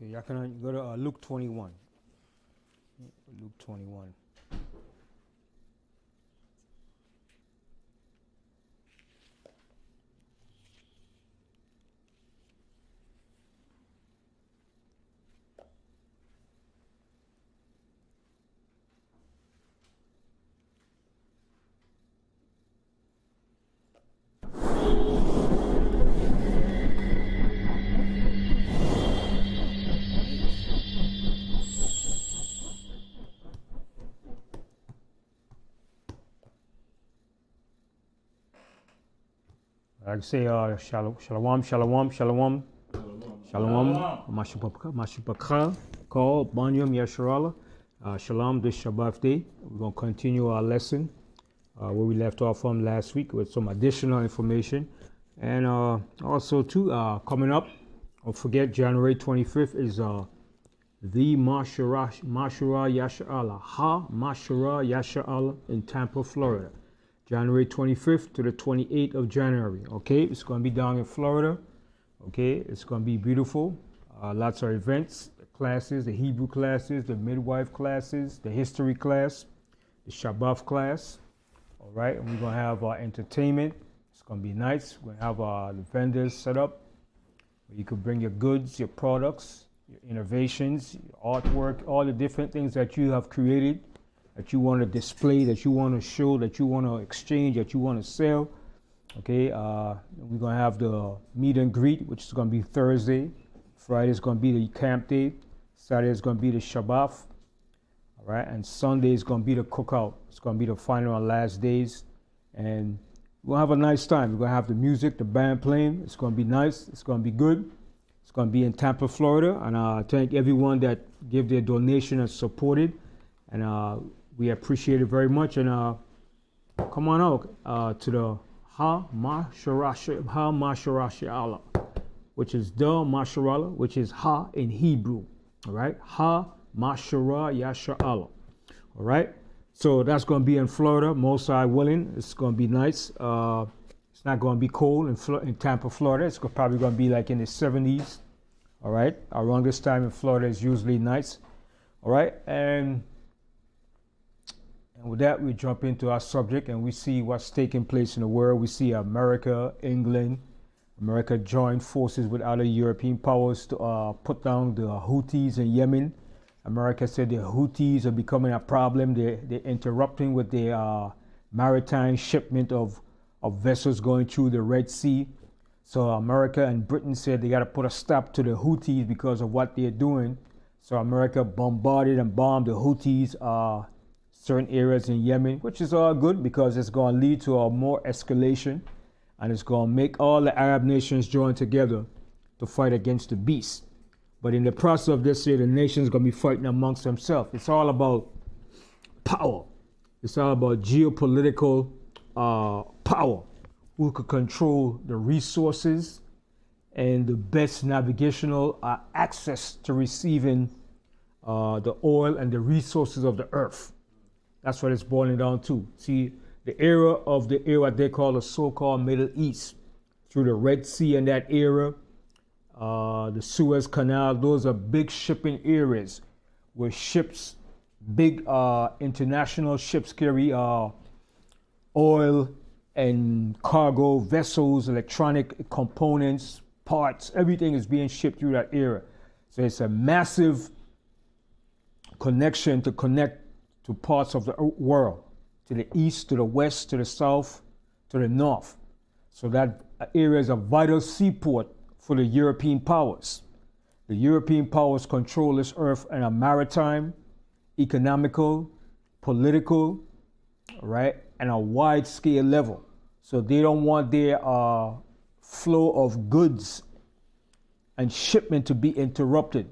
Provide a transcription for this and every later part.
Okay, y'all can go to Luke 21. Luke 21. I say shalom, shalom, shalom, shalom, shalom. Mashupakha, called BANYAMYAN. Shalom this Shabbat day. We're going to continue our lesson where we left off from last week with some additional information. And also, too, coming up, don't forget, January 25th is the Mashura Yasha'Allah, Mashura Yasha'Allah in Tampa, Florida. January 25th to the 28th of January. Okay, it's going to be down in Florida. Okay, it's going to be beautiful. Lots of events, the classes, the Hebrew classes, the midwife classes, the history class, the SABBATH class. All right, and we're going to have entertainment. It's going to be nice. We're going to have the vendors set up where you can bring your goods, your products, your innovations, your artwork, all the different things that you have created, that you want to display, that you want to show, that you want to exchange, that you want to sell. Okay, we're going to have the meet and greet, which is going to be Thursday. Friday is going to be the camp day. Saturday is going to be the Shabbat. All right, and Sunday is going to be the cookout. It's going to be the final and last days. And we're going to have a nice time. We're going to have the music, the band playing. It's going to be nice. It's going to be good. It's going to be in Tampa, Florida. And I thank everyone that gave their donation and supported. And we appreciate it very much. And come on out to the Ha-Masharashi Allah, which is the Masharallah, which is Ha in Hebrew. All right? Ha-Mashara Yasha Allah. All right? So that's going to be in Florida, most High willing. It's going to be nice. It's not going to be cold in Tampa, Florida. It's probably going to be like in the 70s. All right? Around this time in Florida is usually nice. All right? And with that, we jump into our subject and we see what's taking place in the world. We see America, England. America joined forces with other European powers to put down the Houthis in Yemen. America said the Houthis are becoming a problem. They're interrupting with their maritime shipment of vessels going through the Red Sea. So America and Britain said they got to put a stop to the Houthis because of what they're doing. So America bombarded and bombed the Houthis certain areas in Yemen, which is all good because it's going to lead to a more escalation and it's going to make all the Arab nations join together to fight against the beast. But in the process of this year, the nations going to be fighting amongst themselves. It's all about power. It's all about geopolitical power. Who could control the resources and the best navigational access to receiving the oil and the resources of the earth. That's what it's boiling down to. See, the era what they call the so-called Middle East, through the Red Sea and that era, the Suez Canal, those are big shipping areas where ships, big international ships carry oil and cargo, vessels, electronic components, parts, everything is being shipped through that era. So it's a massive connection to connect to parts of the world, to the east, to the west, to the south, to the north. So that area is a vital seaport for the European powers. The European powers control this earth on a maritime, economical, political, right, and a wide scale level. So they don't want their flow of goods and shipment to be interrupted.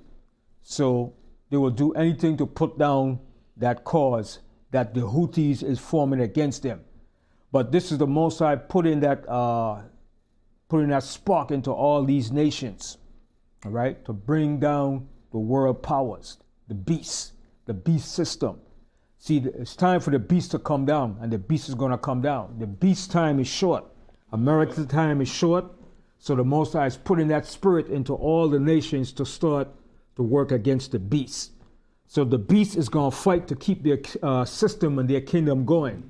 So they will do anything to put down that cause that the Houthis is forming against them. But this is the Most High putting that spark into all these nations, all right, to bring down the world powers, the beast system. See, it's time for the beast to come down, and the beast is going to come down. The beast time is short. America's time is short, so the Most High is putting that spirit into all the nations to start to work against the beast. So the beast is going to fight to keep their system and their kingdom going,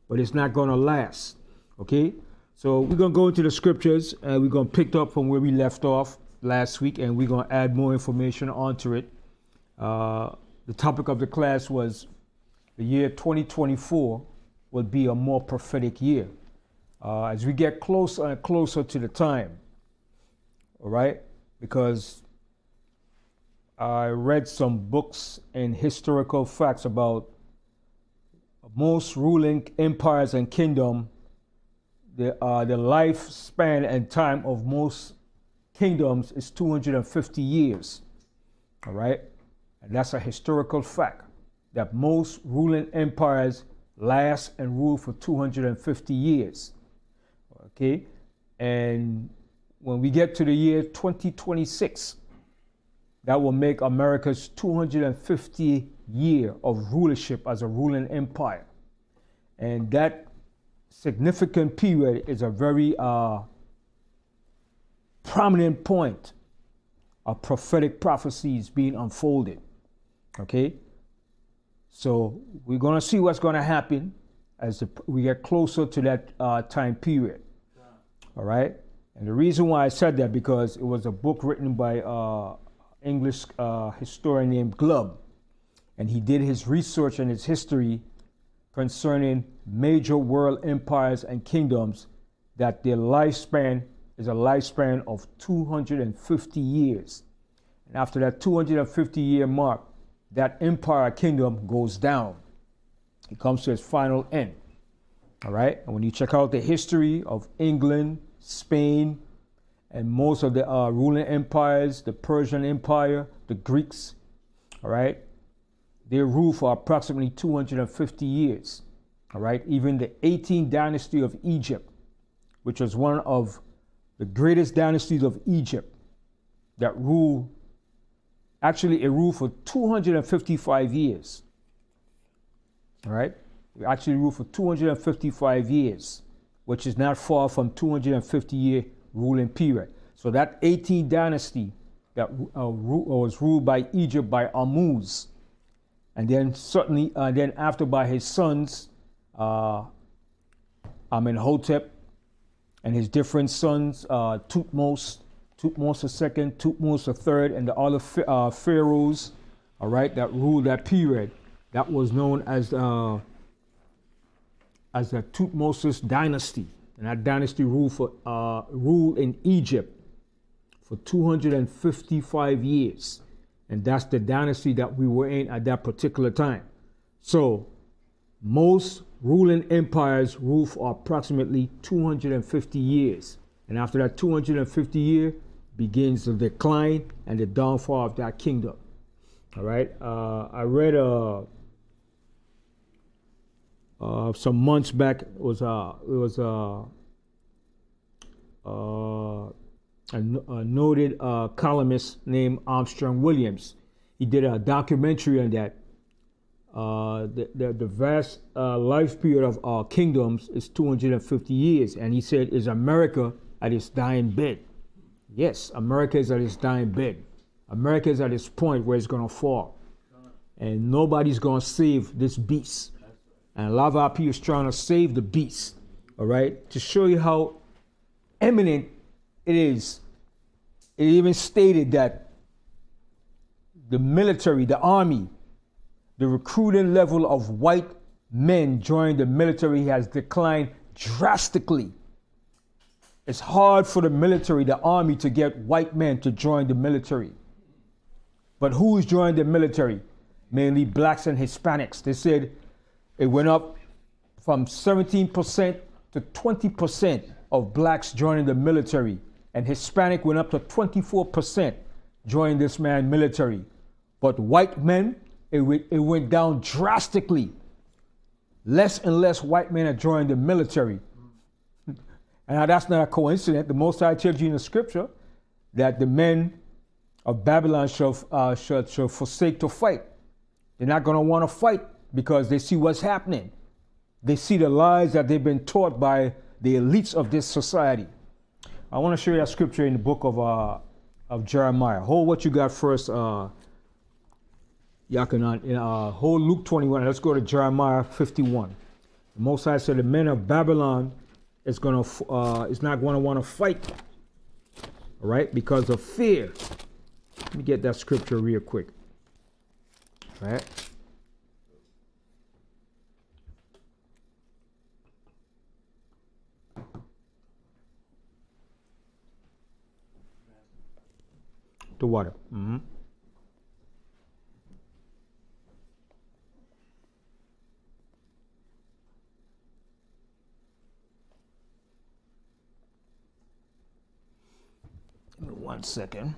but it's not going to last. Okay? So we're going to go into the scriptures, and we're going to pick up from where we left off last week, and we're going to add more information onto it. The topic of the class was the year 2024 will be a more prophetic year. As we get closer and closer to the time, all right? Because I read some books and historical facts about most ruling empires and kingdom. The lifespan and time of most kingdoms is 250 years, all right? And that's a historical fact, that most ruling empires last and rule for 250 years, okay? And when we get to the year 2026, that will make America's 250 year of rulership as a ruling empire. And that significant period is a very prominent point of prophetic prophecies being unfolded, okay? So we're going to see what's going to happen as we get closer to that time period, all right? And the reason why I said that, because it was a book written by English historian named Glubb, and he did his research and his history concerning major world empires and kingdoms, that their lifespan is a lifespan of 250 years. And after that 250 year mark, that empire kingdom goes down. It comes to its final end. All right? And when you check out the history of England, Spain, and most of the ruling empires, the Persian Empire, the Greeks, all right, they ruled for approximately 250 years. All right? Even the 18th dynasty of Egypt, which was one of the greatest dynasties of Egypt, that ruled, actually it ruled for 255 years. All right? It actually ruled for 255 years, which is not far from 250 year ruling period. So that 18th dynasty that was ruled by Egypt by Ammuz, and then certainly, then after by his sons, Amenhotep, and his different sons, Thutmose II, Thutmose III, and the other pharaohs, all right, that ruled that period. That was known as the Thutmose dynasty, and that dynasty ruled in Egypt for 255 years, and that's the dynasty that we were in at that particular time. So most ruling empires rule for approximately 250 years, and after that 250 year begins the decline and the downfall of that kingdom. All right, I read some months back, it was a noted columnist named Armstrong Williams. He did a documentary on that. The vast life period of our kingdoms is 250 years, and he said, is America at its dying bed? Yes, America is at its dying bed. America is at its point where it's going to fall, and nobody's going to save this beast. And a lot of our people is trying to save the beast, all right? To show you how eminent it is, it even stated that the military, the army, the recruiting level of white men joining the military has declined drastically. It's hard for the military, the army, to get white men to join the military. But who's joined the military? Mainly blacks and Hispanics. They said it went up from 17% to 20% of blacks joining the military, and Hispanic went up to 24% joining this man military. But white men, it went down drastically. Less and less white men are joining the military. And that's not a coincidence. The Most High tells you in the scripture that the men of Babylon shall forsake to fight. They're not going to want to fight because they see what's happening. They see the lies that they've been taught by the elites of this society. I want to show you that scripture in the book of of Jeremiah. Hold what you got first, Yakanan. Hold Luke 21. Let's go to Jeremiah 51. The Most High said the men of Babylon is not going to want to fight, all right, because of fear. Let me get that scripture real quick. All right. The water. Mm-hmm. Give me 1 second.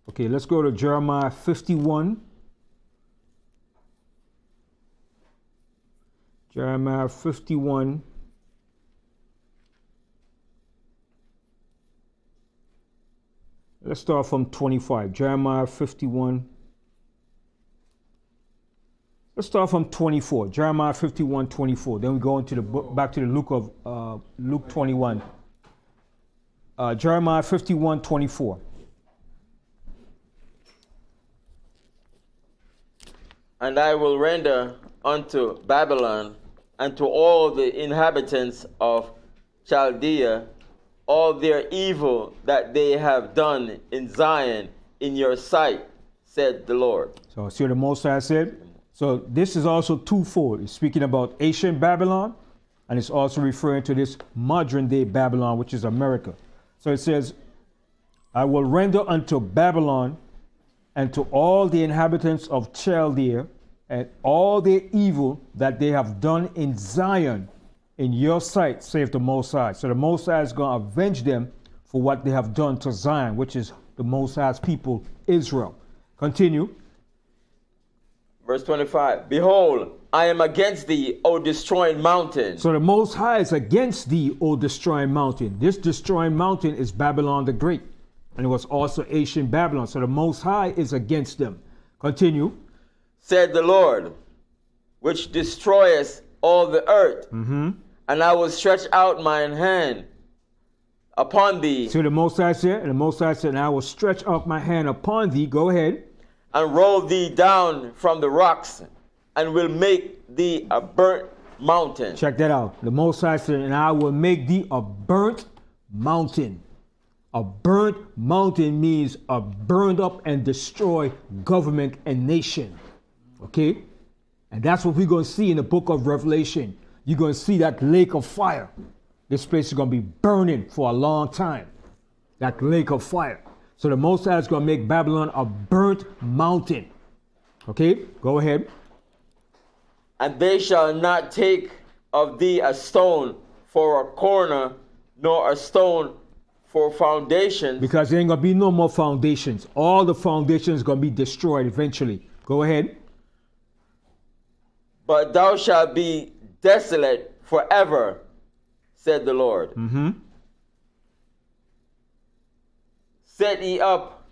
Okay, let's go to Jeremiah 51. Jeremiah 51. Let's start from 25. Jeremiah 51. Let's start from 24. Jeremiah 51, 24. Then we go into the book, back to the Luke 21. Jeremiah 51, 24. And I will render unto Babylon and to all the inhabitants of Chaldea all their evil that they have done in Zion in your sight, said the Lord. So see what the Most High said? So this is also twofold. It's speaking about ancient Babylon, and it's also referring to this modern day Babylon, which is America. So it says, I will render unto Babylon and to all the inhabitants of Chaldea, and all their evil that they have done in Zion, in your sight, saith the Most High. So the Most High is going to avenge them for what they have done to Zion, which is the Most High's people, Israel. Continue. Verse 25, behold, I am against thee, O destroying mountain. So the Most High is against thee, O destroying mountain. This destroying mountain is Babylon the Great. And it was also ancient Babylon. So the Most High is against them. Continue. Said the Lord, which destroyeth all the earth. Mm-hmm. And I will stretch out mine hand upon thee. So the Most High said, and the Most High said, and I will stretch out my hand upon thee. Go ahead. And roll thee down from the rocks, and will make thee a burnt mountain. Check that out. The Most High said, and I will make thee a burnt mountain. A burnt mountain means a burned up and destroyed government and nation. Okay? And that's what we're going to see in the book of Revelation. You're going to see that lake of fire. This place is going to be burning for a long time. That lake of fire. So the Most High is going to make Babylon a burnt mountain. Okay? Go ahead. And they shall not take of thee a stone for a corner, nor a stone for foundations. Because there ain't going to be no more foundations. All the foundations are going to be destroyed eventually. Go ahead. But thou shalt be desolate forever, said the Lord. Mm-hmm. Set ye up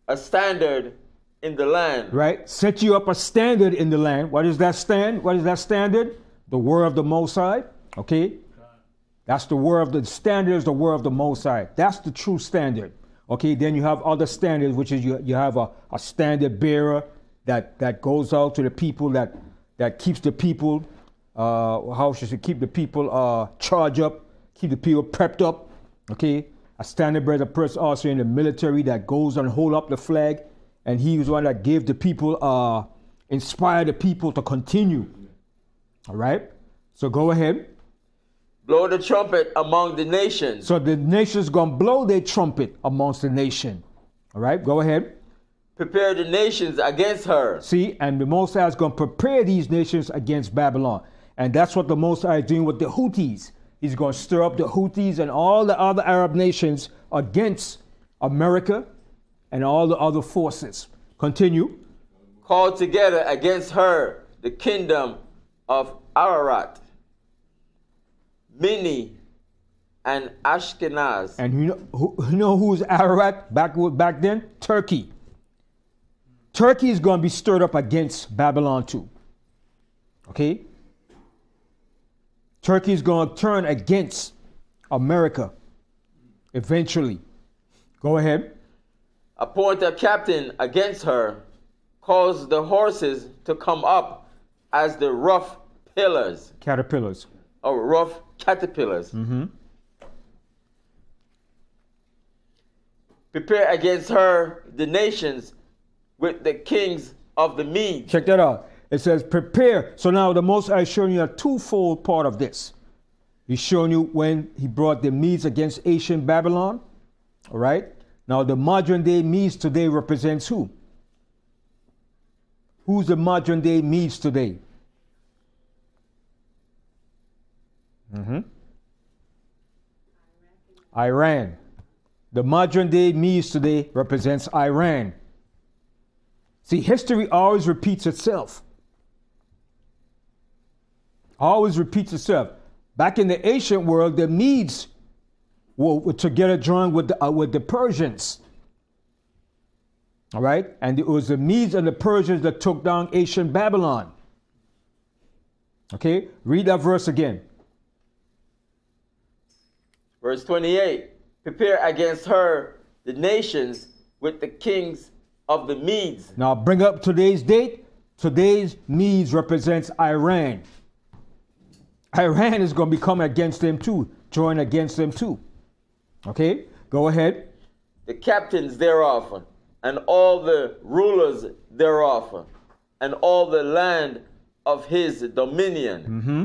a standard in the land. Right? Set you up a standard in the land. What is that stand? What is that standard? The word of the Most High. Okay? That's the word of the standard is the word of the Most High. That's the true standard. Okay? Then you have other standards, which is you have a standard bearer that goes out to the people that keeps the people, keep the people charged up, keep the people prepped up. Okay? A standard bearer is a person also in the military that goes and hold up the flag, and he was one that gave the people, inspire the people to continue. All right? So go ahead. Blow the trumpet among the nations. So the nation's going to blow their trumpet amongst the nation. All right? Go ahead. Prepare the nations against her. See, and the Most High is going to prepare these nations against Babylon. And that's what the Most High is doing with the Houthis. He's going to stir up the Houthis and all the other Arab nations against America and all the other forces. Continue. Call together against her the kingdom of Ararat, Mini, and Ashkenaz. And you know who's Ararat back then? Turkey. Turkey is going to be stirred up against Babylon too. Okay? Turkey is going to turn against America eventually. Go ahead. Appoint a captain against her, cause the horses to come up as the rough pillars. Caterpillars. Or rough caterpillars. Mm-hmm. Prepare against her the nations with the kings of the Medes. Check that out. It says prepare. So now the Most High is showing you a twofold part of this. He's showing you when he brought the Medes against ancient Babylon. All right. Now the modern day Medes today represents who? Who's the modern day Medes today? Mm-hmm. Iran. The modern day Medes today represents Iran. See, history always repeats itself. Always repeats itself. Back in the ancient world, the Medes were together joined with the Persians. All right? And it was the Medes and the Persians that took down ancient Babylon. Okay? Read that verse again. Verse 28. Prepare against her the nations with the kings of the Medes. Now bring up today's date. Today's Medes represents Iran. Iran is going to be coming against them too. Join against them too. Okay, go ahead. The captains thereof, and all the rulers thereof, and all the land of his dominion. Mm-hmm.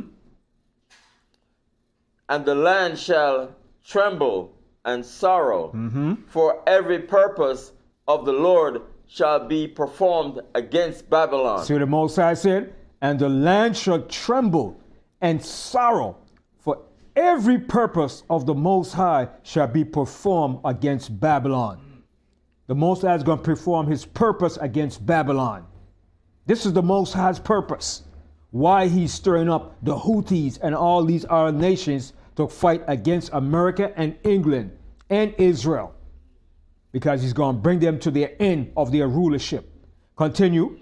And the land shall tremble and sorrow, Mm-hmm. for every purpose of the Lord shall be performed against Babylon. See what the Most High said? And the land shall tremble and sorrow, for every purpose of the Most High shall be performed against Babylon. The Most High is going to perform his purpose against Babylon. This is the Most High's purpose. Why he's stirring up the Houthis and all these other nations to fight against America and England and Israel. Because he's going to bring them to the end of their rulership. Continue.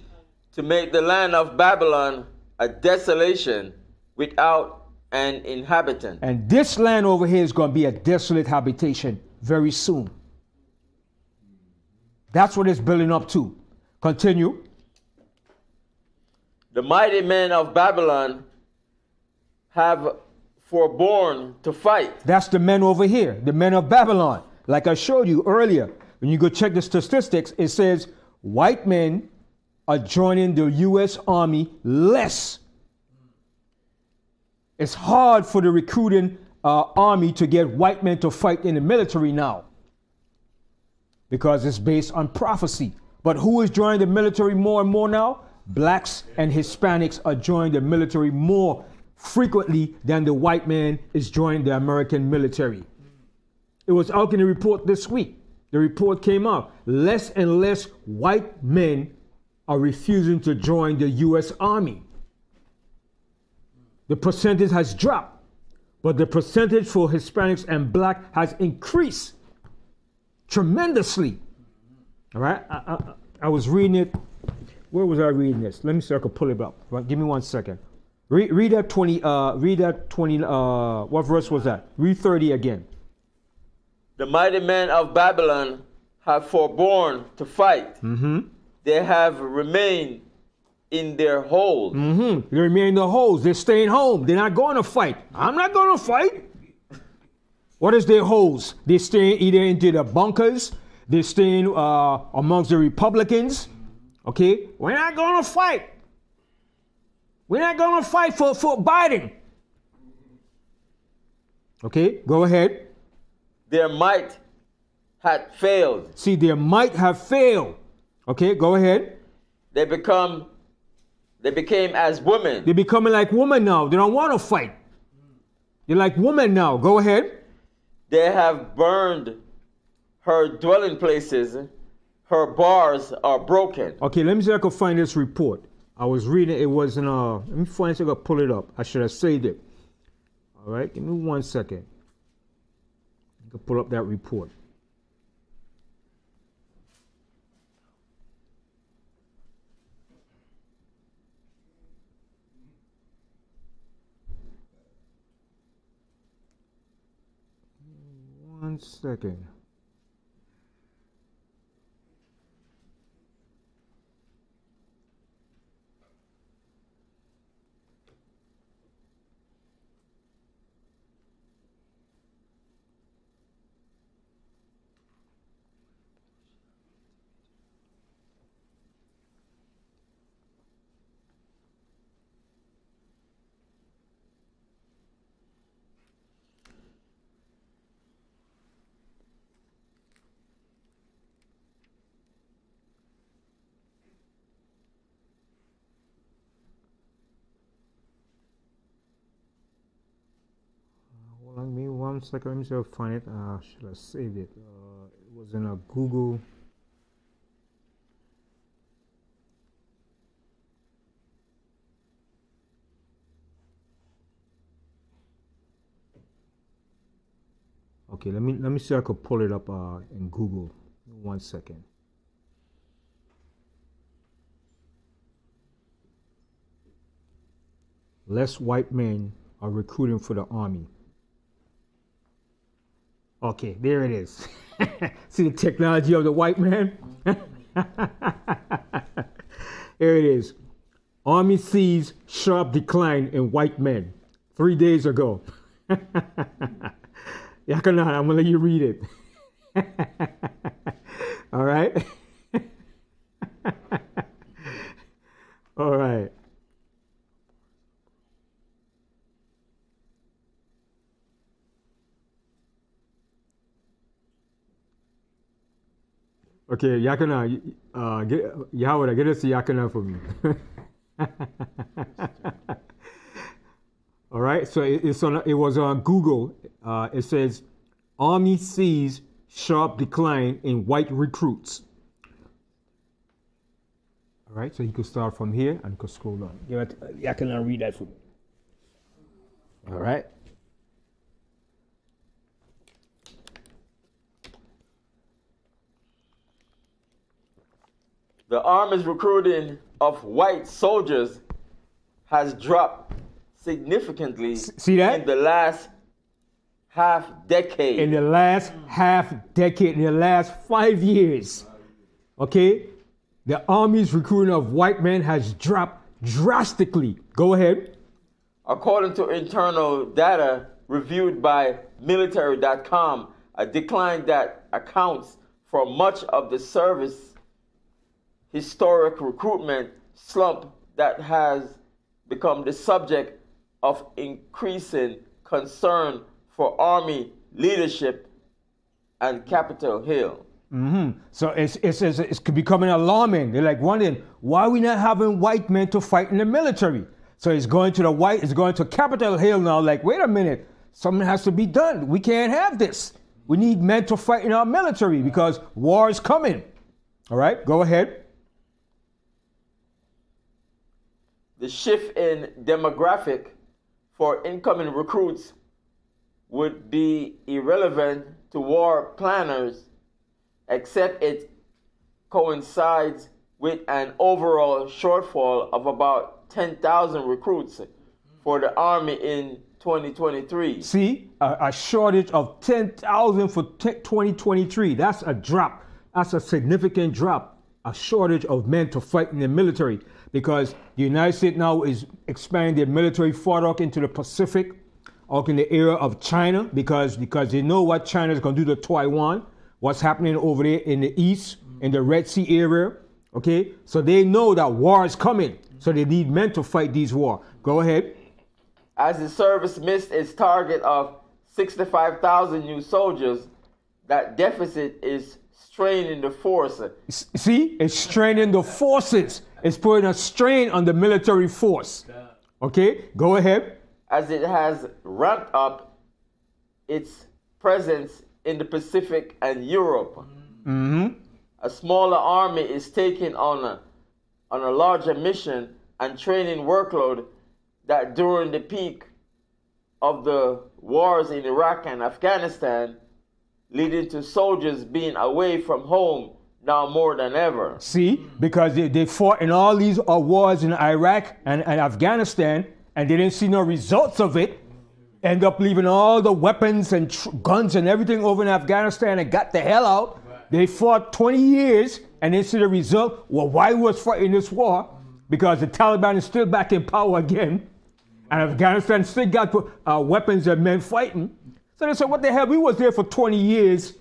To make the land of Babylon a desolation without an inhabitant. And this land over here is going to be a desolate habitation very soon. That's what it's building up to. Continue. The mighty men of Babylon have forborne to fight. That's the men over here, the men of Babylon. Like I showed you earlier, when you go check the statistics, it says white men are joining the U.S. Army less. It's hard for the recruiting army to get white men to fight in the military now because it's based on prophecy. But who is joining the military more and more now? Blacks and Hispanics are joining the military more frequently than the white man is joining the American military. It was out in the report this week. The report came out. Less and less white men are refusing to join the U.S. Army. The percentage has dropped, but the percentage for Hispanics and black has increased tremendously. All right? I was reading it. Where was I reading this? Let me see if I can pull it up. Right, give me 1 second. Read that 20, what verse was that? Read 30 again. The mighty men of Babylon have forborne to fight. Mm-hmm. They have remained in their holes. Mm-hmm. They remain in the holes. They're staying home. They're not going to fight. I'm not going to fight. What is their holes? They're staying either into the bunkers. They're staying amongst the Republicans. Okay? We're not going to fight. We're not going to fight for Biden. Okay? Go ahead. Their might had failed. See, their might have failed. Okay? Go ahead. They became as women. They're becoming like women now. They don't want to fight. They're like women now. Go ahead. They have burned her dwelling places. Her bars are broken. Okay, let me see if I can find this report. I was reading, it was in, let me find it so I can pull it up. I should have saved it. All right, give me 1 second. can pull up that report. One second. Hold on me 1 second. Let me see if I find it. Should I save it? It was in a Google. Okay, let me see if I could pull it up in Google. 1 second. Less white men are recruiting for the army. Okay, there it is. See the technology of the white man? Here it is. Army sees sharp decline in white men 3 days ago. Yakana, I'm going to let you read it. All right? All right. Okay, Yakana, Yahweh, get us the Yakana for me. All right, so it was on Google. It says, Army sees sharp decline in white recruits. All right, so you could start from here and you could scroll down. Yakana, read that for me. All right. The Army's recruiting of white soldiers has dropped significantly. See that? In the last half decade. In the last half decade, in the last 5 years, okay, the Army's recruiting of white men has dropped drastically. Go ahead. According to internal data reviewed by military.com, a decline that accounts for much of the service historic recruitment slump that has become the subject of increasing concern for Army leadership and Capitol Hill. Mm-hmm. So it's becoming alarming. They're like wondering, why are we not having white men to fight in the military? So it's going to Capitol Hill now, like, wait a minute, something has to be done. We can't have this. We need men to fight in our military because war is coming. All right, go ahead. The shift in demographic for incoming recruits would be irrelevant to war planners, except it coincides with an overall shortfall of about 10,000 recruits for the Army in 2023. See, a shortage of 10,000 for 2023. That's a drop. That's a significant drop. A shortage of men to fight in the military, because the United States now is expanding their military further out into the Pacific, out in the area of China, because they know what China is going to do to Taiwan, what's happening over there in the east, in the Red Sea area. Okay, so they know that war is coming, so they need men to fight these wars. Go ahead. As the service missed its target of 65,000 new soldiers, that deficit is straining the force. See, it's straining the forces. It's putting a strain on the military force. Okay, go ahead. As it has ramped up its presence in the Pacific and Europe. Mm-hmm. A smaller army is taking on a larger mission and training workload that during the peak of the wars in Iraq and Afghanistan leading to soldiers being away from home now more than ever. See, because they fought in all these wars in Iraq and Afghanistan, and they didn't see no results of it. End up leaving all the weapons and guns and everything over in Afghanistan and got the hell out. They fought 20 years and they see the result. Well, why was fighting this war? Because the Taliban is still back in power again. And Afghanistan still got weapons and men fighting. So they said, what the hell? We was there for 20 years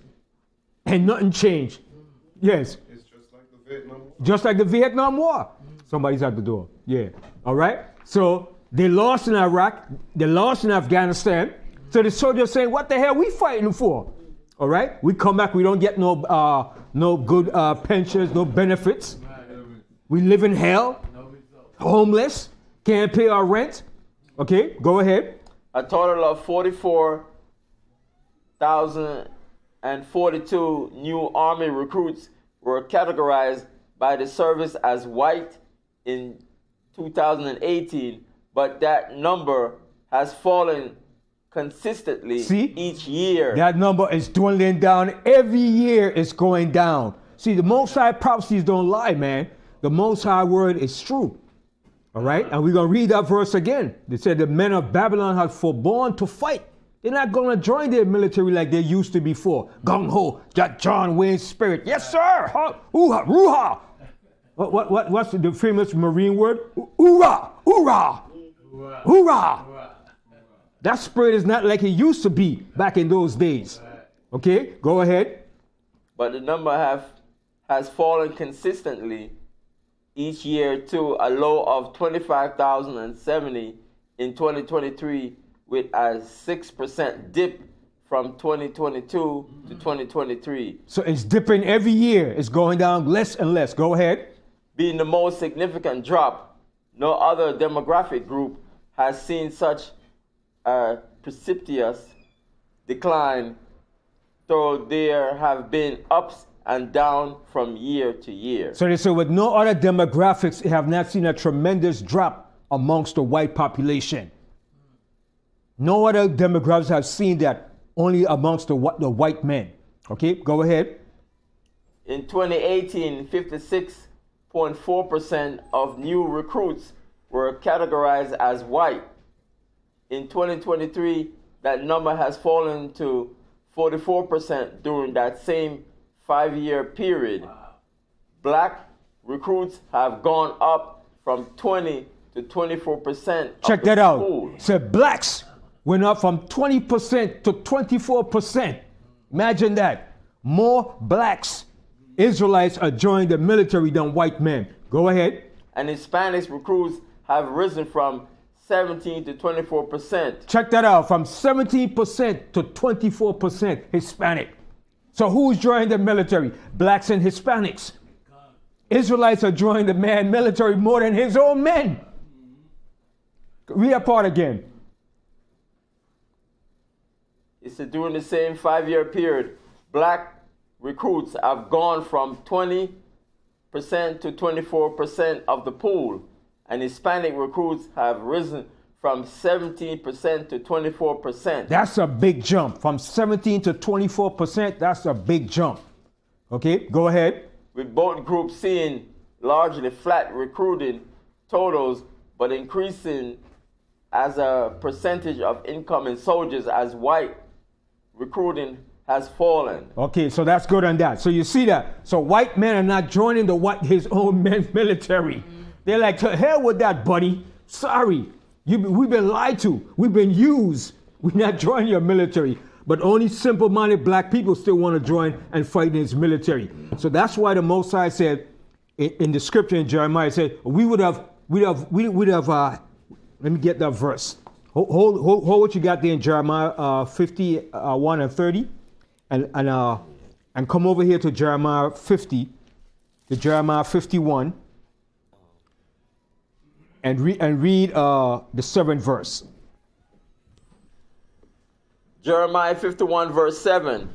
and nothing changed. Yes. It's just like the Vietnam War. Just like the Vietnam War. Somebody's at the door. Yeah. All right. So they lost in Iraq. They lost in Afghanistan. So the soldiers saying, what the hell we fighting for? All right. We come back. We don't get no good pensions, no benefits. We live in hell. Homeless. Can't pay our rent. Okay. Go ahead. A total of 44,042 new Army recruits were categorized by the service as white in 2018, but that number has fallen consistently each year. That number is dwindling down. Every year it's going down. See, the Most High prophecies don't lie, man. The Most High word is true. All right? And we're going to read that verse again. They said the men of Babylon have forborne to fight. They're not going to join their military like they used to before. Gung-ho, that John Wayne spirit. Yes, sir. Ooh-ha, roo-ha. What's the famous Marine word? Hoorah, hoorah, hoorah. That spirit is not like it used to be back in those days. Okay, go ahead. But the number has fallen consistently each year to a low of 25,070 in 2023, with a 6% dip from 2022 to 2023. So it's dipping every year. It's going down less and less. Go ahead. Being the most significant drop, no other demographic group has seen such a precipitous decline, though there have been ups and downs from year to year. So they say with no other demographics have not seen a tremendous drop amongst the white population. No other demographics have seen that, only amongst the white men. Okay, go ahead. In 2018, 56.4% of new recruits were categorized as white. In 2023, that number has fallen to 44% during that same 5-year period. Wow. Black recruits have gone up from 20 to 24%. Check that out. So blacks went up from 20% to 24%. Imagine that. More blacks, Israelites, are joining the military than white men. Go ahead. And Hispanic recruits have risen from 17 to 24%. Check that out. From 17% to 24% Hispanic. So who's joining the military? Blacks and Hispanics. Israelites are joining the military more than his own men. Read that part again. It's during the same 5-year period, black recruits have gone from 20% to 24% of the pool, and Hispanic recruits have risen from 17% to 24%. That's a big jump. From 17 to 24%, that's a big jump. Okay, go ahead. With both groups seeing largely flat recruiting totals, but increasing as a percentage of incoming soldiers as white recruiting has fallen. Okay, so that's good on that. So you see that. So white men are not joining his own men's military. They're like, to hell with that, buddy. Sorry. We've been lied to. We've been used. We're not joining your military. But only simple-minded black people still want to join and fight in his military. So that's why the Most High said in the scripture in Jeremiah, said, we would have, let me get that verse. Hold what you got there in Jeremiah 51 and 30, and come over here to Jeremiah 50, to Jeremiah 51, and read the 7th verse. Jeremiah 51 verse 7.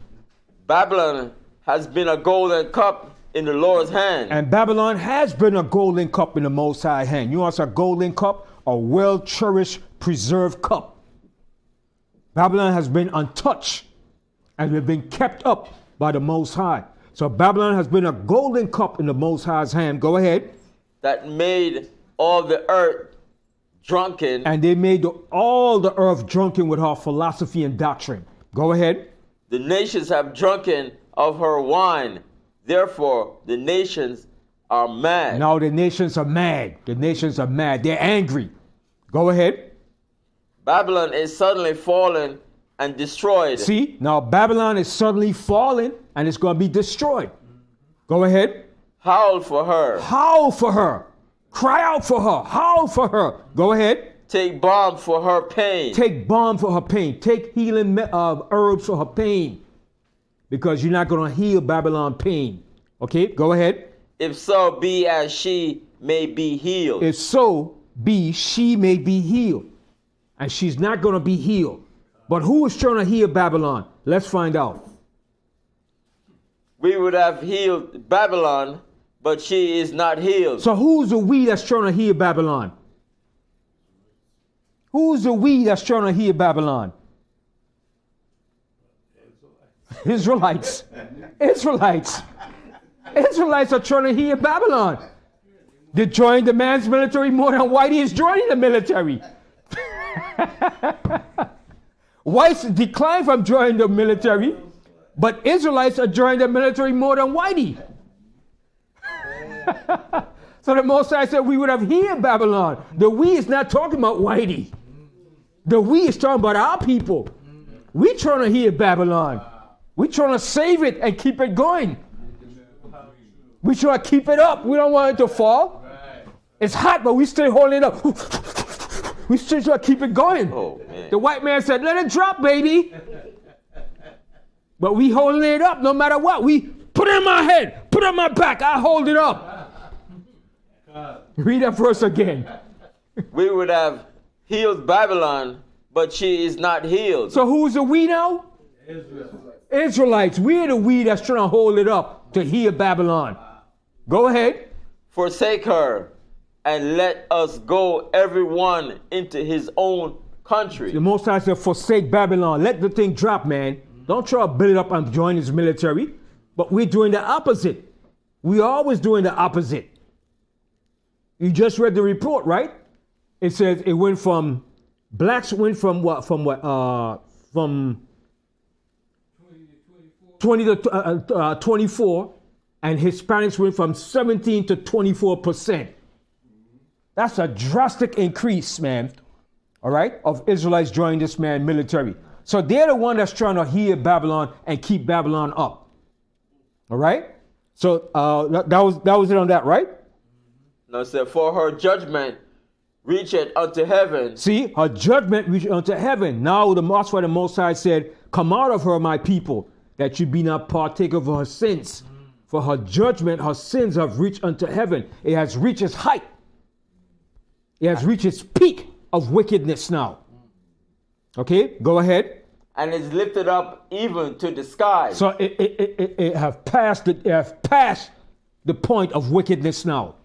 Babylon has been a golden cup in the Lord's hand. And Babylon has been a golden cup in the Most High hand. You know what's a golden cup? A well-cherished, preserved cup. Babylon has been untouched and we've been kept up by the Most High. So Babylon has been a golden cup in the Most High's hand. Go ahead. That made all the earth drunken. And they made all the earth drunken with her philosophy and doctrine. Go ahead. The nations have drunken of her wine. Therefore, the nations are mad. Now the nations are mad. The nations are mad. They're angry. Go ahead. Babylon is suddenly fallen and destroyed. See, now Babylon is suddenly falling and it's going to be destroyed. Go ahead. Howl for her. Howl for her. Cry out for her. Howl for her. Go ahead. Take balm for her pain. Take balm for her pain. Take healing herbs for her pain. Because you're not going to heal Babylon pain. Okay, go ahead. If so be as she may be healed. If so be she may be healed. And she's not going to be healed. But who is trying to heal Babylon? Let's find out. We would have healed Babylon, but she is not healed. So who's the we that's trying to heal Babylon? Who's the we that's trying to heal Babylon? Israelites. Israelites. Israelites are trying to heal Babylon. They joined the man's military more than Whitey is joining the military. Whites declined from joining the military, but Israelites are joining the military more than Whitey. So the Most High said we would have healed Babylon. The we is not talking about Whitey. The we is talking about our people. We trying to heal Babylon. We trying to save it and keep it going. We trying to keep it up. We don't want it to fall. It's hot, but we still holding it up. We still trying to keep it going. Oh, man. The white man said, let it drop, baby. But we holding it up no matter what. We put it in my head, put it on my back. I hold it up. Read that verse again. We would have healed Babylon, but she is not healed. So who's the we now? Israelites. We're the we that's trying to hold it up to heal Babylon. Go ahead. Forsake her, and let us go everyone into his own country. The Most High said, forsake Babylon. Let the thing drop, man. Don't try to build it up and join his military. But we're doing the opposite. We're always doing the opposite. You just read the report, right? It says it went from, blacks went from what? From 20 to 24, and Hispanics went from 17 to 24%. That's a drastic increase, man. All right, of Israelites joining this man military. So they're the one that's trying to heal Babylon and keep Babylon up. All right. So that was it on that, right? No, sir. For her judgment reacheth unto heaven. See, her judgment reached unto heaven. Now the Most High said, "Come out of her, my people, that you be not partaker of her sins. For her judgment, her sins have reached unto heaven. It has reached its height. It has reached its peak of wickedness now." Okay, go ahead. And is lifted up even to the sky. So it have passed the point of wickedness now.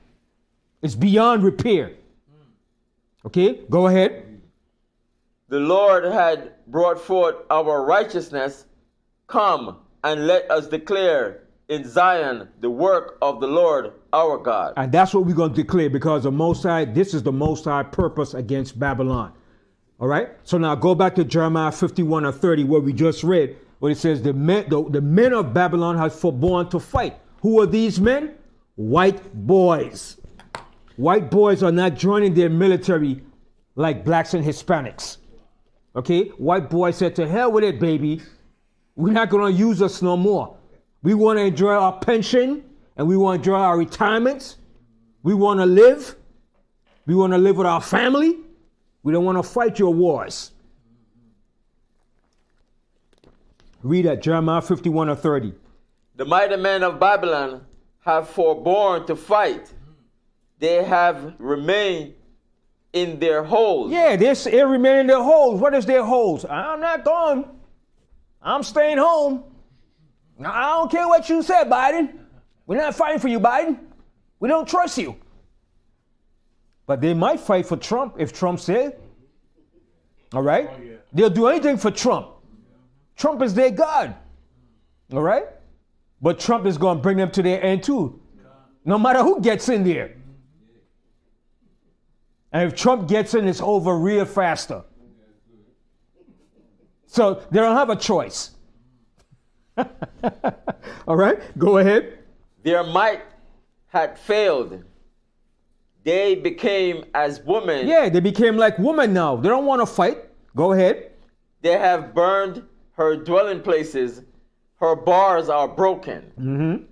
It's beyond repair. Okay, go ahead. The Lord had brought forth our righteousness. Come and let us declare in Zion the work of the Lord our God. And that's what we're going to declare, because the Most High, this is the Most High purpose against Babylon. All right. So now go back to Jeremiah 51 or 30, where we just read, where it says the men of Babylon have forborne to fight. Who are these men? White boys. White boys are not joining their military like blacks and Hispanics. Okay. White boys said, to hell with it, baby. We're not going to use us no more. We want to enjoy our pension, and we want to enjoy our retirements. We want to live. We want to live with our family. We don't want to fight your wars. Read that, Jeremiah 51 or 30. The mighty men of Babylon have forborne to fight. They have remained in their holes. Yeah, they remain in their holes. What is their holes? I'm not going. I'm staying home. I don't care what you said, Biden. We're not fighting for you, Biden. We don't trust you. But they might fight for Trump if Trump said. All right? Oh, yeah. They'll do anything for Trump. Trump is their God. All right? But Trump is going to bring them to their end too. No matter who gets in there. And if Trump gets in, it's over real faster. So they don't have a choice. All right, go ahead. Their might had failed. They became as women. Yeah, they became like women now. They don't want to fight. Go ahead. They have burned her dwelling places. Her bars are broken. Mm-hmm.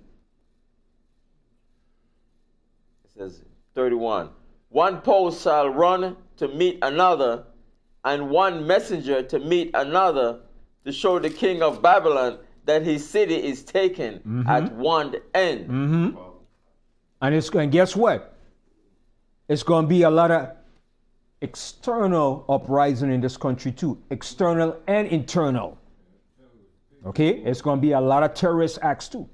It says 31. One post shall run to meet another, and one messenger to meet another, to show the king of Babylon that his city is taken at one end. Mm-hmm. And guess what? It's going to be a lot of external uprising in this country too. External and internal. Okay? It's going to be a lot of terrorist acts too.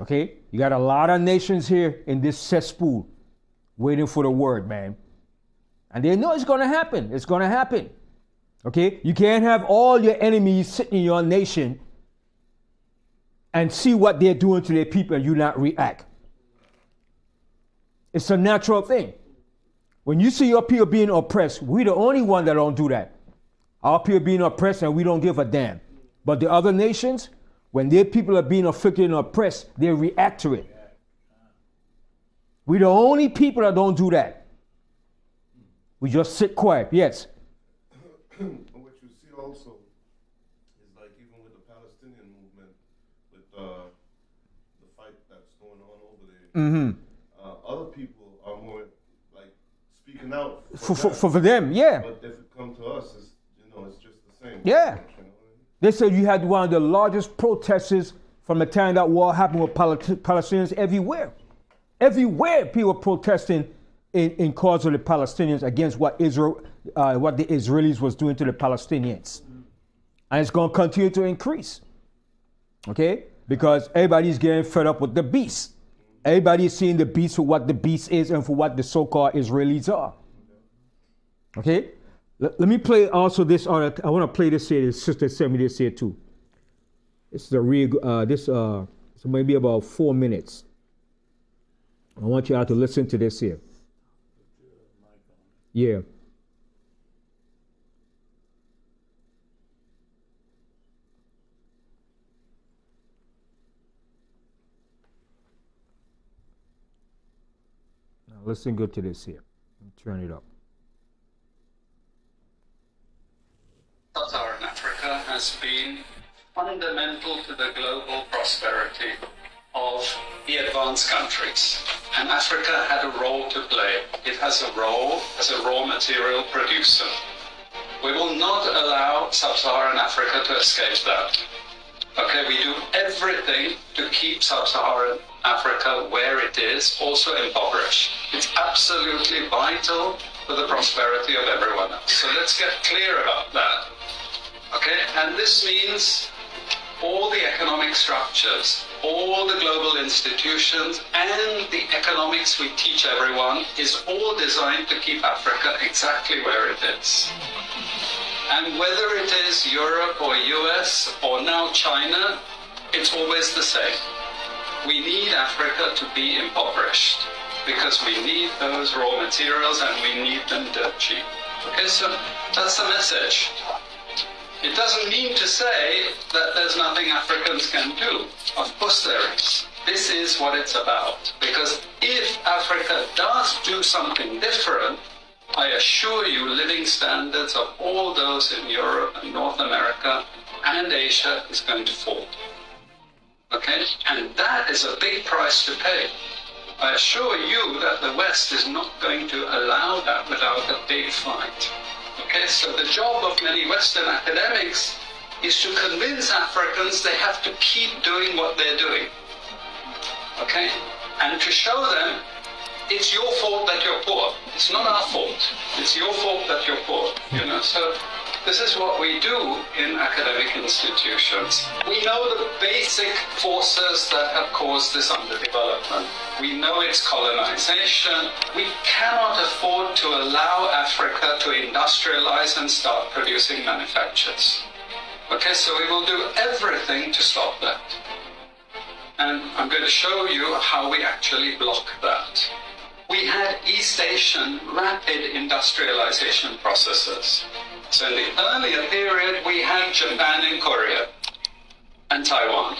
Okay? You got a lot of nations here in this cesspool waiting for the word, man. And they know it's going to happen. It's going to happen. Okay? You can't have all your enemies sitting in your nation and see what they're doing to their people and you not react. It's a natural thing. When you see your people being oppressed, we're the only one that don't do that. Our people being oppressed and we don't give a damn. But the other nations, when their people are being afflicted and oppressed, they react to it. We're the only people that don't do that. We just sit quiet, yes. What you see also is like even with the Palestinian movement, with the fight that's going on over there, other people are more like speaking out for them, yeah. But if it comes to us, it's, it's just the same. Yeah. They said you had one of the largest protesters from the time that war happened with Palestinians everywhere. Everywhere people protesting in cause of the Palestinians against what the Israelis was doing to the Palestinians. And it's going to continue to increase. Okay? Because everybody's getting fed up with the beast. Everybody's seeing the beast for what the beast is and for what the so-called Israelis are. Okay? Let me play also this. I want to play this here. The sister sent me this here too. It's the real, so maybe about 4 minutes. I want you all to listen to this here. Yeah. Now listen good to this here. Turn it up. Sub-Saharan Africa has been fundamental to the global prosperity of the advanced countries. And Africa had a role to play. It has a role as a raw material producer. We will not allow Sub-Saharan Africa to escape that. Okay, we do everything to keep Sub-Saharan Africa where it is, also impoverished. It's absolutely vital for the prosperity of everyone else. So let's get clear about that. Okay, and this means all the economic structures, all the global institutions, and the economics we teach everyone is all designed to keep Africa exactly where it is. And whether it is Europe or US or now China, it's always the same. We need Africa to be impoverished because we need those raw materials and we need them dirt cheap. Okay, so that's the message. It doesn't mean to say that there's nothing Africans can do. Of course there is. This is what it's about. Because if Africa does do something different, I assure you living standards of all those in Europe and North America and Asia is going to fall. Okay? And that is a big price to pay. I assure you that the West is not going to allow that without a big fight. Okay, so the job of many Western academics is to convince Africans they have to keep doing what they're doing. Okay? And to show them it's your fault that you're poor. It's not our fault. It's your fault that you're poor. So this is what we do in academic institutions. We know the basic forces that have caused this underdevelopment. We know it's colonization. We cannot afford to allow Africa to industrialize and start producing manufactures. Okay, so we will do everything to stop that. And I'm going to show you how we actually block that. We had East Asian rapid industrialization processes. So in the earlier period, we had Japan and Korea and Taiwan.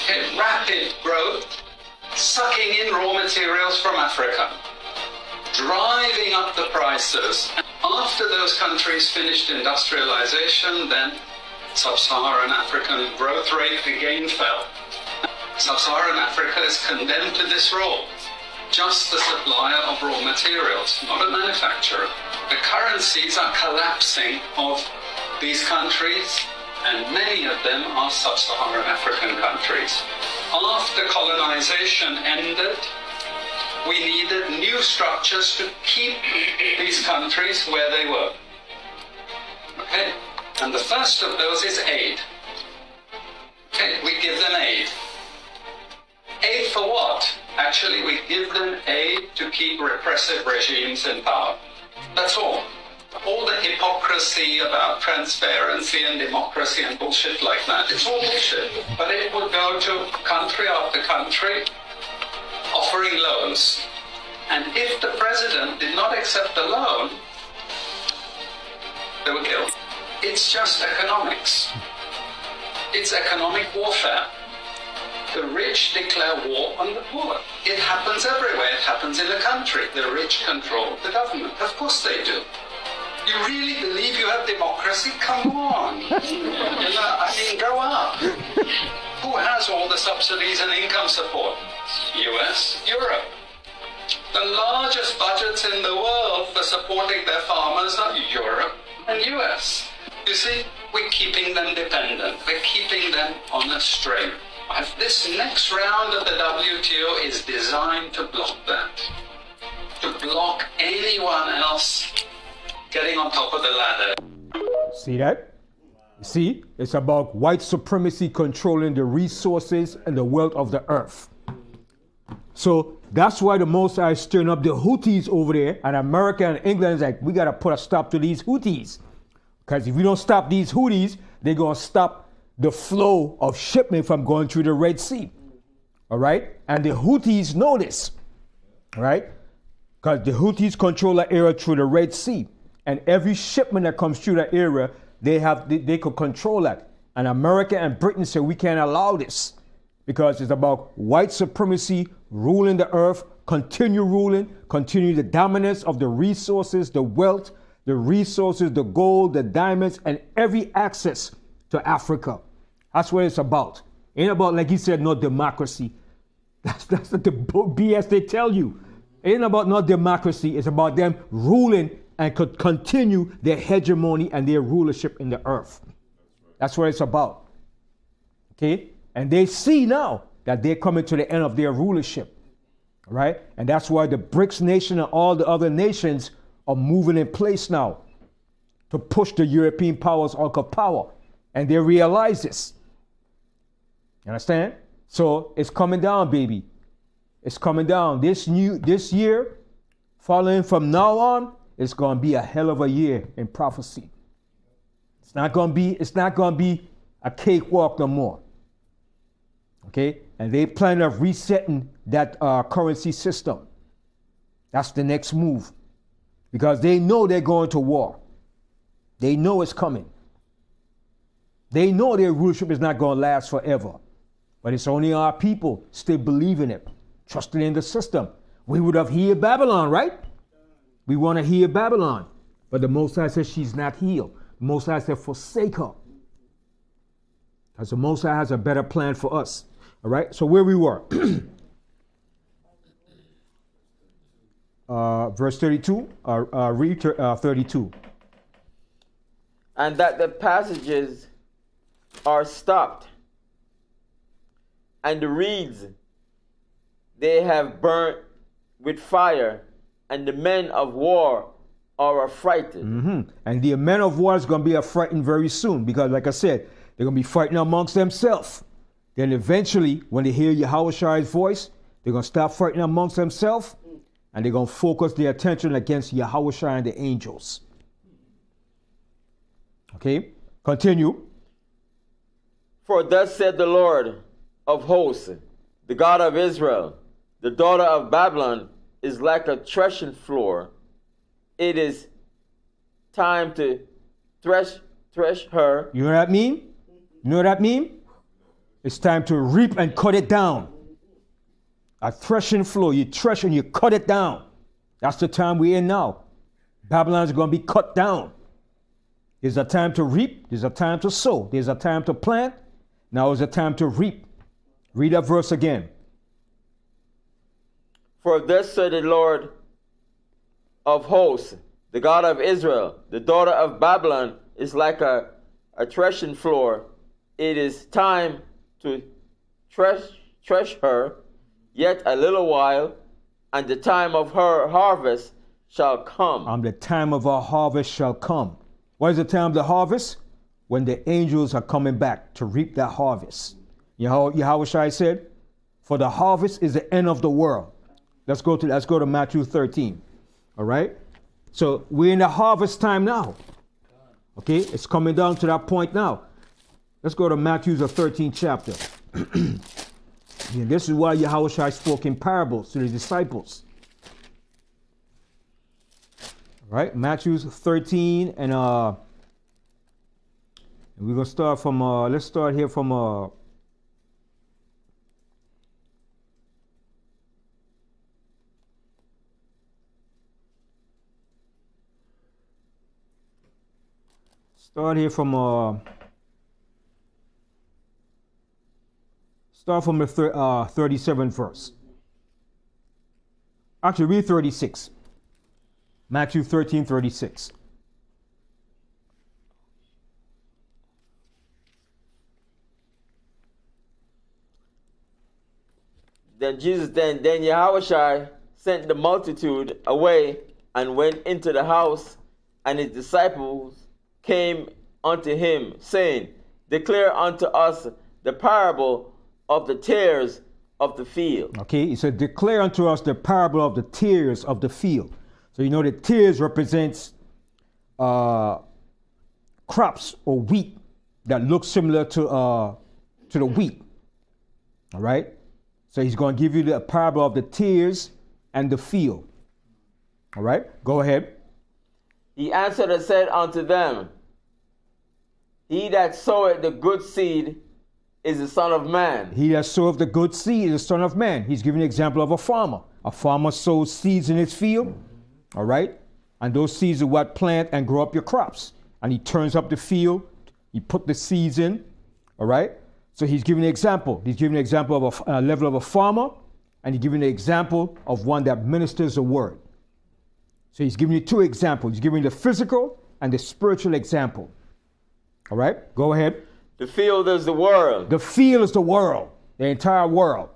Okay, rapid growth, sucking in raw materials from Africa, driving up the prices. After those countries finished industrialization, then Sub-Saharan African growth rate again fell. Sub-Saharan Africa is condemned to this role, just the supplier of raw materials, not a manufacturer. The currencies are collapsing of these countries, and many of them are Sub-Saharan African countries. After colonization ended, we needed new structures to keep these countries where they were. Okay? And the first of those is aid. Okay, we give them aid. Aid for what? Actually, we give them aid to keep repressive regimes in power. That's all. All the hypocrisy about transparency and democracy and bullshit like that, it's all bullshit. But it would go to country after country offering loans. And if the president did not accept the loan, they were killed. It's just economics. It's economic warfare. The rich declare war on the poor. It happens everywhere. It happens in a country. The rich control the government. Of course they do. You really believe you have democracy? Come on. Grow up. Who has all the subsidies and income support? US, Europe. The largest budgets in the world for supporting their farmers are Europe and US. You see, we're keeping them dependent. We're keeping them on a string. This next round of the WTO is designed to block that. To block anyone else getting on top of the ladder. See that? See, it's about white supremacy controlling the resources and the wealth of the earth. So that's why the Most High is stirring up the Houthis over there, and America and England is like, we got to put a stop to these Houthis. Because if we don't stop these Houthis, they're going to stop the flow of shipment from going through the Red Sea. All right? And the Houthis know this. All right? Because the Houthis control the area through the Red Sea. And every shipment that comes through that area, they could control that. And America and Britain say we can't allow this. Because it's about white supremacy ruling the earth, continue ruling, continue the dominance of the resources, the wealth, the resources, the gold, the diamonds, and every access to Africa. That's what it's about. Ain't about, like he said, no democracy. That's the BS they tell you. Ain't about no democracy. It's about them ruling and could continue their hegemony and their rulership in the earth. That's what it's about. Okay? And they see now that they're coming to the end of their rulership. Right? And that's why the BRICS nation and all the other nations are moving in place now to push the European powers out of power. And they realize this. You understand? So it's coming down, baby. It's coming down. This year, following from now on, it's going to be a hell of a year in prophecy. It's not going to be a cakewalk no more. Okay? And they plan on resetting that currency system. That's the next move. Because they know they're going to war. They know it's coming. They know their rulership is not going to last forever. But it's only our people still believing it, trusting in the system. We would have healed Babylon, right? We want to heal Babylon. But the Most High says she's not healed. The Most High said forsake her. Because the Most High has a better plan for us. All right? So where we were. Verse 32. Read 32. And that the passages are stopped, and the reeds they have burnt with fire, and the men of war are affrighted. Mm-hmm. And the men of war is going to be affrighted very soon, because like I said, they're going to be fighting amongst themselves. Then eventually, when they hear Yahweh's voice, they're going to stop fighting amongst themselves, and they're going to focus their attention against Yahweh and the angels. Okay, continue. For thus said the Lord of hosts, the God of Israel, the daughter of Babylon is like a threshing floor. It is time to thresh her. You know what that mean? You know what that mean? It's time to reap and cut it down. A threshing floor, you thresh and you cut it down. That's the time we're in now. Babylon's going to be cut down. There's a time to reap. There's a time to sow. There's a time to plant. Now is a time to reap. Read that verse again. For thus said the Lord of hosts, the God of Israel, the daughter of Babylon is like a threshing floor. It is time to thresh her, yet a little while, and the time of her harvest shall come. And the time of our harvest shall come. What is the time of the harvest? When the angels are coming back to reap that harvest. Yahweh Shai said, for the harvest is the end of the world. Let's go to Matthew 13. All right? So we're in the harvest time now. Okay? It's coming down to that point now. Let's go to Matthew the 13th chapter. And this is why Yahweh Shai spoke in parables to the disciples. All right? Matthew 13 and we're going to start from, let's start here from, start from the 37th verse. Actually, read 36. Matthew 13:36. Then Yahweh sent the multitude away and went into the house, and his disciples came unto him, saying, Declare unto us the parable of the tares of the field. Okay, he said, declare unto us the parable of the tares of the field. So you know the tares represents crops or wheat that look similar to the wheat. All right? So he's going to give you the parable of the tares and the field. All right? Go ahead. He answered and said unto them, He that soweth the good seed is the Son of Man. He that soweth the good seed is the Son of Man. He's giving an example of a farmer. A farmer sows seeds in his field. All right? And those seeds are what plant and grow up your crops. And he turns up the field. He put the seeds in. All right? So he's giving an example. He's giving an example of a level of a farmer. And he's giving an example of one that ministers the word. So he's giving you two examples. He's giving the physical and the spiritual example. All right? Go ahead. The field is the world. The field is the world. The entire world.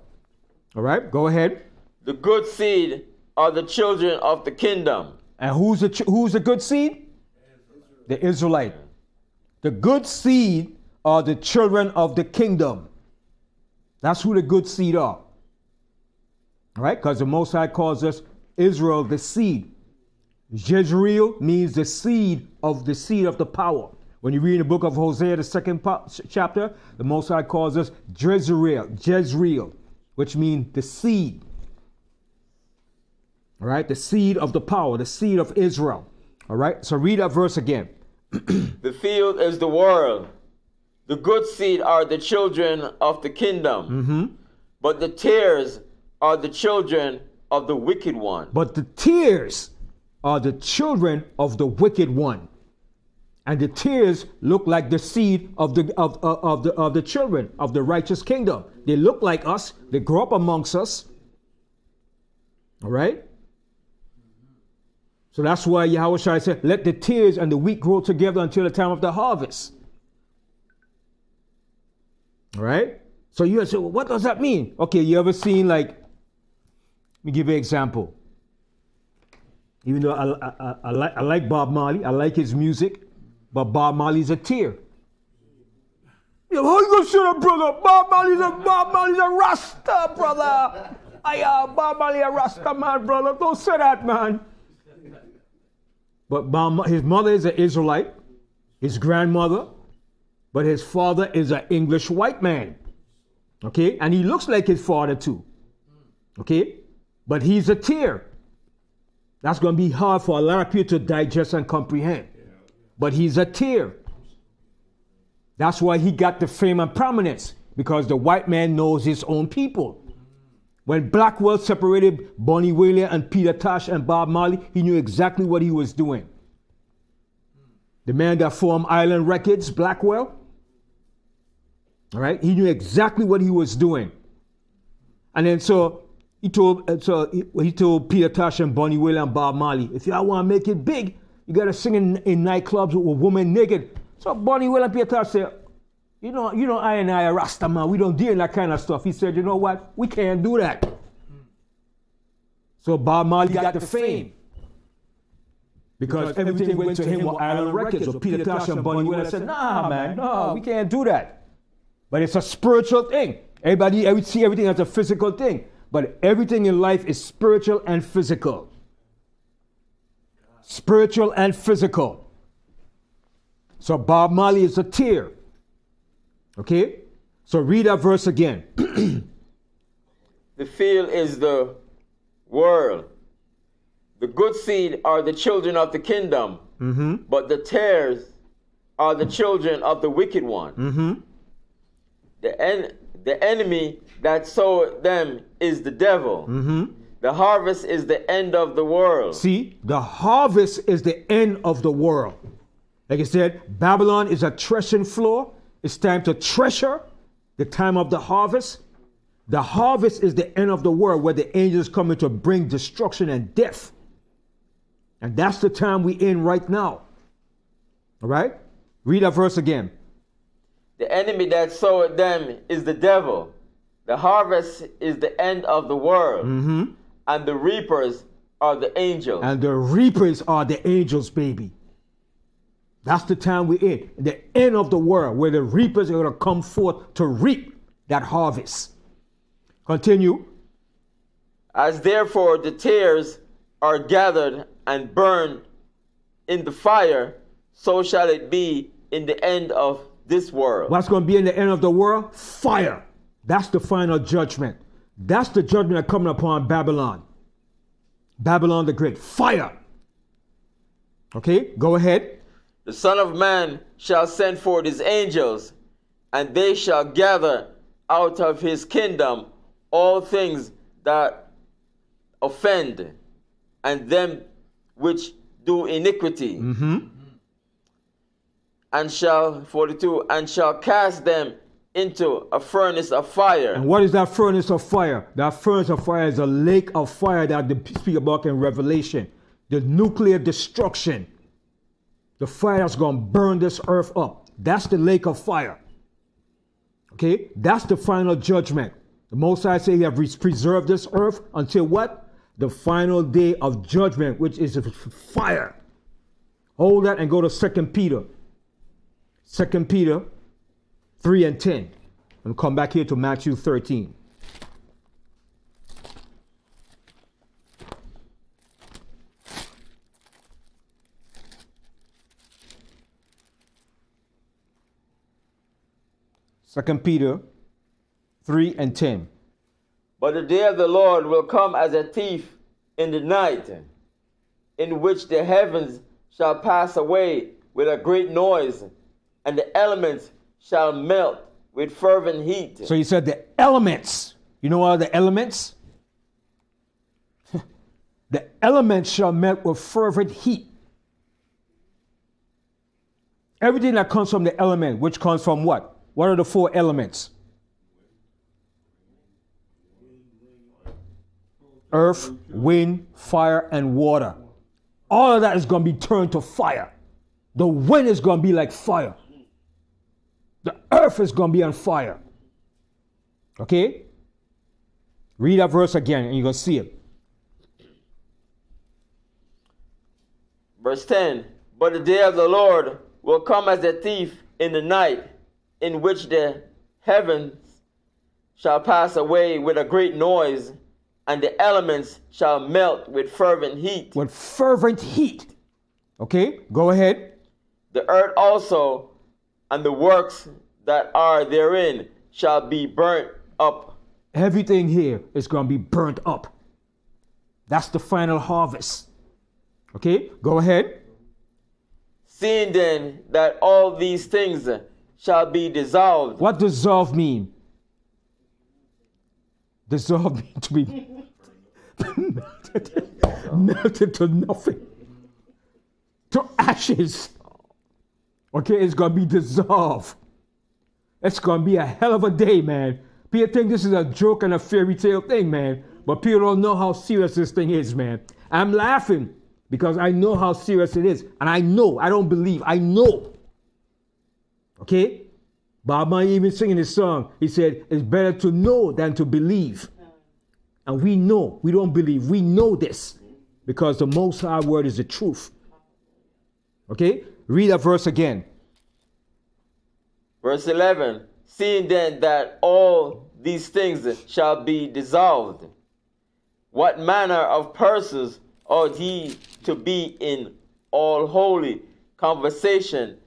All right? Go ahead. The good seed are the children of the kingdom. And who's the good seed? The Israelite. The good seed are the children of the kingdom. That's who the good seed are. All right? Because the Most High calls us Israel the seed. Jezreel means the seed of the power. When you read in the book of Hosea, the second chapter, the Most High calls us Jezreel, which means the seed. All right, the seed of the power, the seed of Israel. All right, so read that verse again. The field is the world. The good seed are the children of the kingdom. Mm-hmm. But the tares are the children of the wicked one. But the tares are the children of the wicked one. And the tares look like the seed of the children of the righteous kingdom. They look like us. They grow up amongst us. All right? So that's why Yahweh Shai said, let the tares and the wheat grow together until the time of the harvest. All right? So you say, well, what does that mean? Okay, you ever seen let me give you an example. Even though I like Bob Marley, I like his music, but Bob Marley's a tear. Yo, how you gonna say that, brother? Bob Marley's a Rasta, brother. Bob Marley a Rasta man, brother. Don't say that, man. But his mother is an Israelite. His grandmother, but his father is an English white man. Okay, and he looks like his father too. Okay, but he's a tear. That's going to be hard for a lot of people to digest and comprehend. But he's a tear. That's why he got the fame and prominence, because the white man knows his own people. When Blackwell separated Bonnie Whaley and Peter Tosh and Bob Marley, he knew exactly what he was doing. The man that formed Island Records, Blackwell, all right, he knew exactly what he was doing. And then so he told Peter Tosh and Bonnie Whaley and Bob Marley, if y'all want to make it big, you got to sing in nightclubs with women naked. So Bonnie Whaley and Peter Tosh said, you know, I and I are Rasta man, we don't deal in that kind of stuff. He said, you know what, we can't do that. So Bob Marley got the fame. Because everything went to him with Island Records. So Peter Tosh and Bonnie Whaley said, nah man, no, we can't do that. But it's a spiritual thing. Everybody see everything as a physical thing. But everything in life is spiritual and physical. Spiritual and physical. So Bob Marley is a tear. Okay? So read that verse again. The field is the world. The good seed are the children of the kingdom, but the tares are the children of the wicked one. The enemy that sowed them is the devil. The harvest is the end of the world. See, the harvest is the end of the world. Like I said, Babylon is a threshing floor. It's time to treasure the time of the harvest. The harvest is the end of the world, where the angels coming to bring destruction and death. And that's the time we're in right now. All right? Read that verse again. The enemy that sowed them is the devil. The harvest is the end of the world. And the reapers are the angels. And the reapers are the angels, baby. That's the time we're in. The end of the world, where the reapers are going to come forth to reap that harvest. Continue. As therefore the tares are gathered and burned in the fire, so shall it be in the end of this world. What's going to be in the end of the world? Fire. That's the final judgment. That's the judgment that's coming upon Babylon. Babylon the Great. Fire. Okay, go ahead. The Son of Man shall send forth his angels, and they shall gather out of his kingdom all things that offend, and them which do iniquity. And shall, 42, and shall cast them into a furnace of fire. And what is that furnace of fire? That furnace of fire is a lake of fire that they speak about in Revelation. The nuclear destruction. The fire that's going to burn this earth up. That's the lake of fire. Okay? That's the final judgment. The Most High say he have preserved this earth until what? The final day of judgment, which is fire. Hold that and go to 2 Peter. 2 Peter 3 and 10. And come back here to Matthew 13. Second Peter 3 and 10. But the day of the Lord will come as a thief in the night, in which the heavens shall pass away with a great noise, and the elements shall melt with fervent heat. So he said the elements. You know what are the elements? The elements shall melt with fervent heat. Everything that comes from the element, which comes from what? What are the four elements? Earth, wind, fire, and water. All of that is going to be turned to fire. The wind is going to be like fire. The earth is going to be on fire. Okay? Read that verse again and you're going to see it. Verse 10. But the day of the Lord will come as a thief in the night, in which the heavens shall pass away with a great noise, and the elements shall melt with fervent heat. With fervent heat. Okay, go ahead. The earth also and the works that are therein shall be burnt up. Everything here is going to be burnt up. That's the final harvest. Okay, go ahead. Seeing then that all these things shall be dissolved. What dissolve mean? Dissolve mean to be melted to nothing. To ashes. Okay, it's going to be dissolved. It's going to be a hell of a day, man. People think this is a joke and a fairy tale thing, man. But people don't know how serious this thing is, man. I'm laughing because I know how serious it is. And I know, I don't believe, I know. Okay? Bob Marley even singing this song. He said, it's better to know than to believe. And we know, we don't believe. We know this because the Most High word is the truth. Okay? Read that verse again. Verse 11. Seeing then that all these things shall be dissolved, what manner of persons ought ye to be in all holy conversation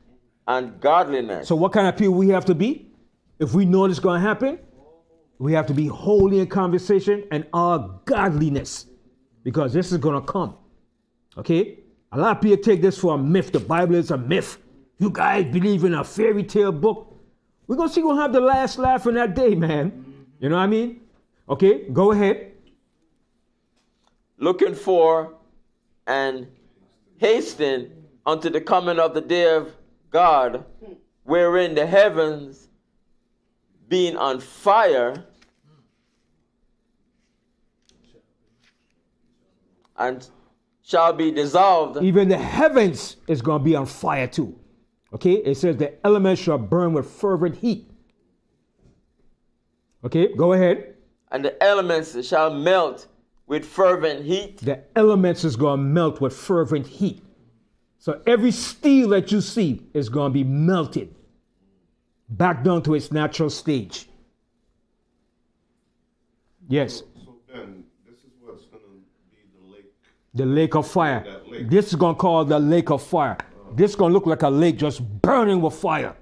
and godliness? So what kind of people we have to be? If we know this is going to happen, we have to be holy in conversation and all godliness, because this is going to come. Okay? A lot of people take this for a myth. The Bible is a myth. You guys believe in a fairy tale book. We're going to see who'll have the last laugh in that day, man. You know what I mean? Okay, go ahead. Looking for and hasten unto the coming of the day of God, wherein the heavens being on fire and shall be dissolved. Even the heavens is going to be on fire too. Okay, it says the elements shall burn with fervent heat. Okay, go ahead. And the elements shall melt with fervent heat. The elements is going to melt with fervent heat. So every steel that you see is going to be melted back down to its natural stage. Yes. So Ben, this is what's going to be the lake. The lake of fire. That lake. This is going to call the lake of fire. This is going to look like a lake just burning with fire.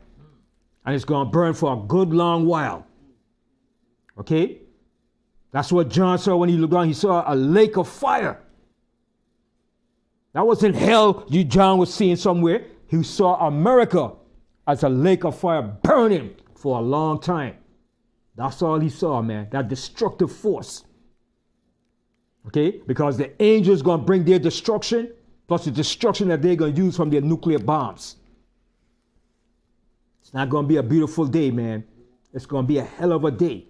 And it's going to burn for a good long while. Okay? That's what John saw when he looked down. He saw a lake of fire. That wasn't hell John was seeing somewhere. He saw America as a lake of fire burning for a long time. That's all he saw, man. That destructive force. Okay? Because the angels going to bring their destruction, plus the destruction that they're going to use from their nuclear bombs. It's not going to be a beautiful day, man. It's going to be a hell of a day.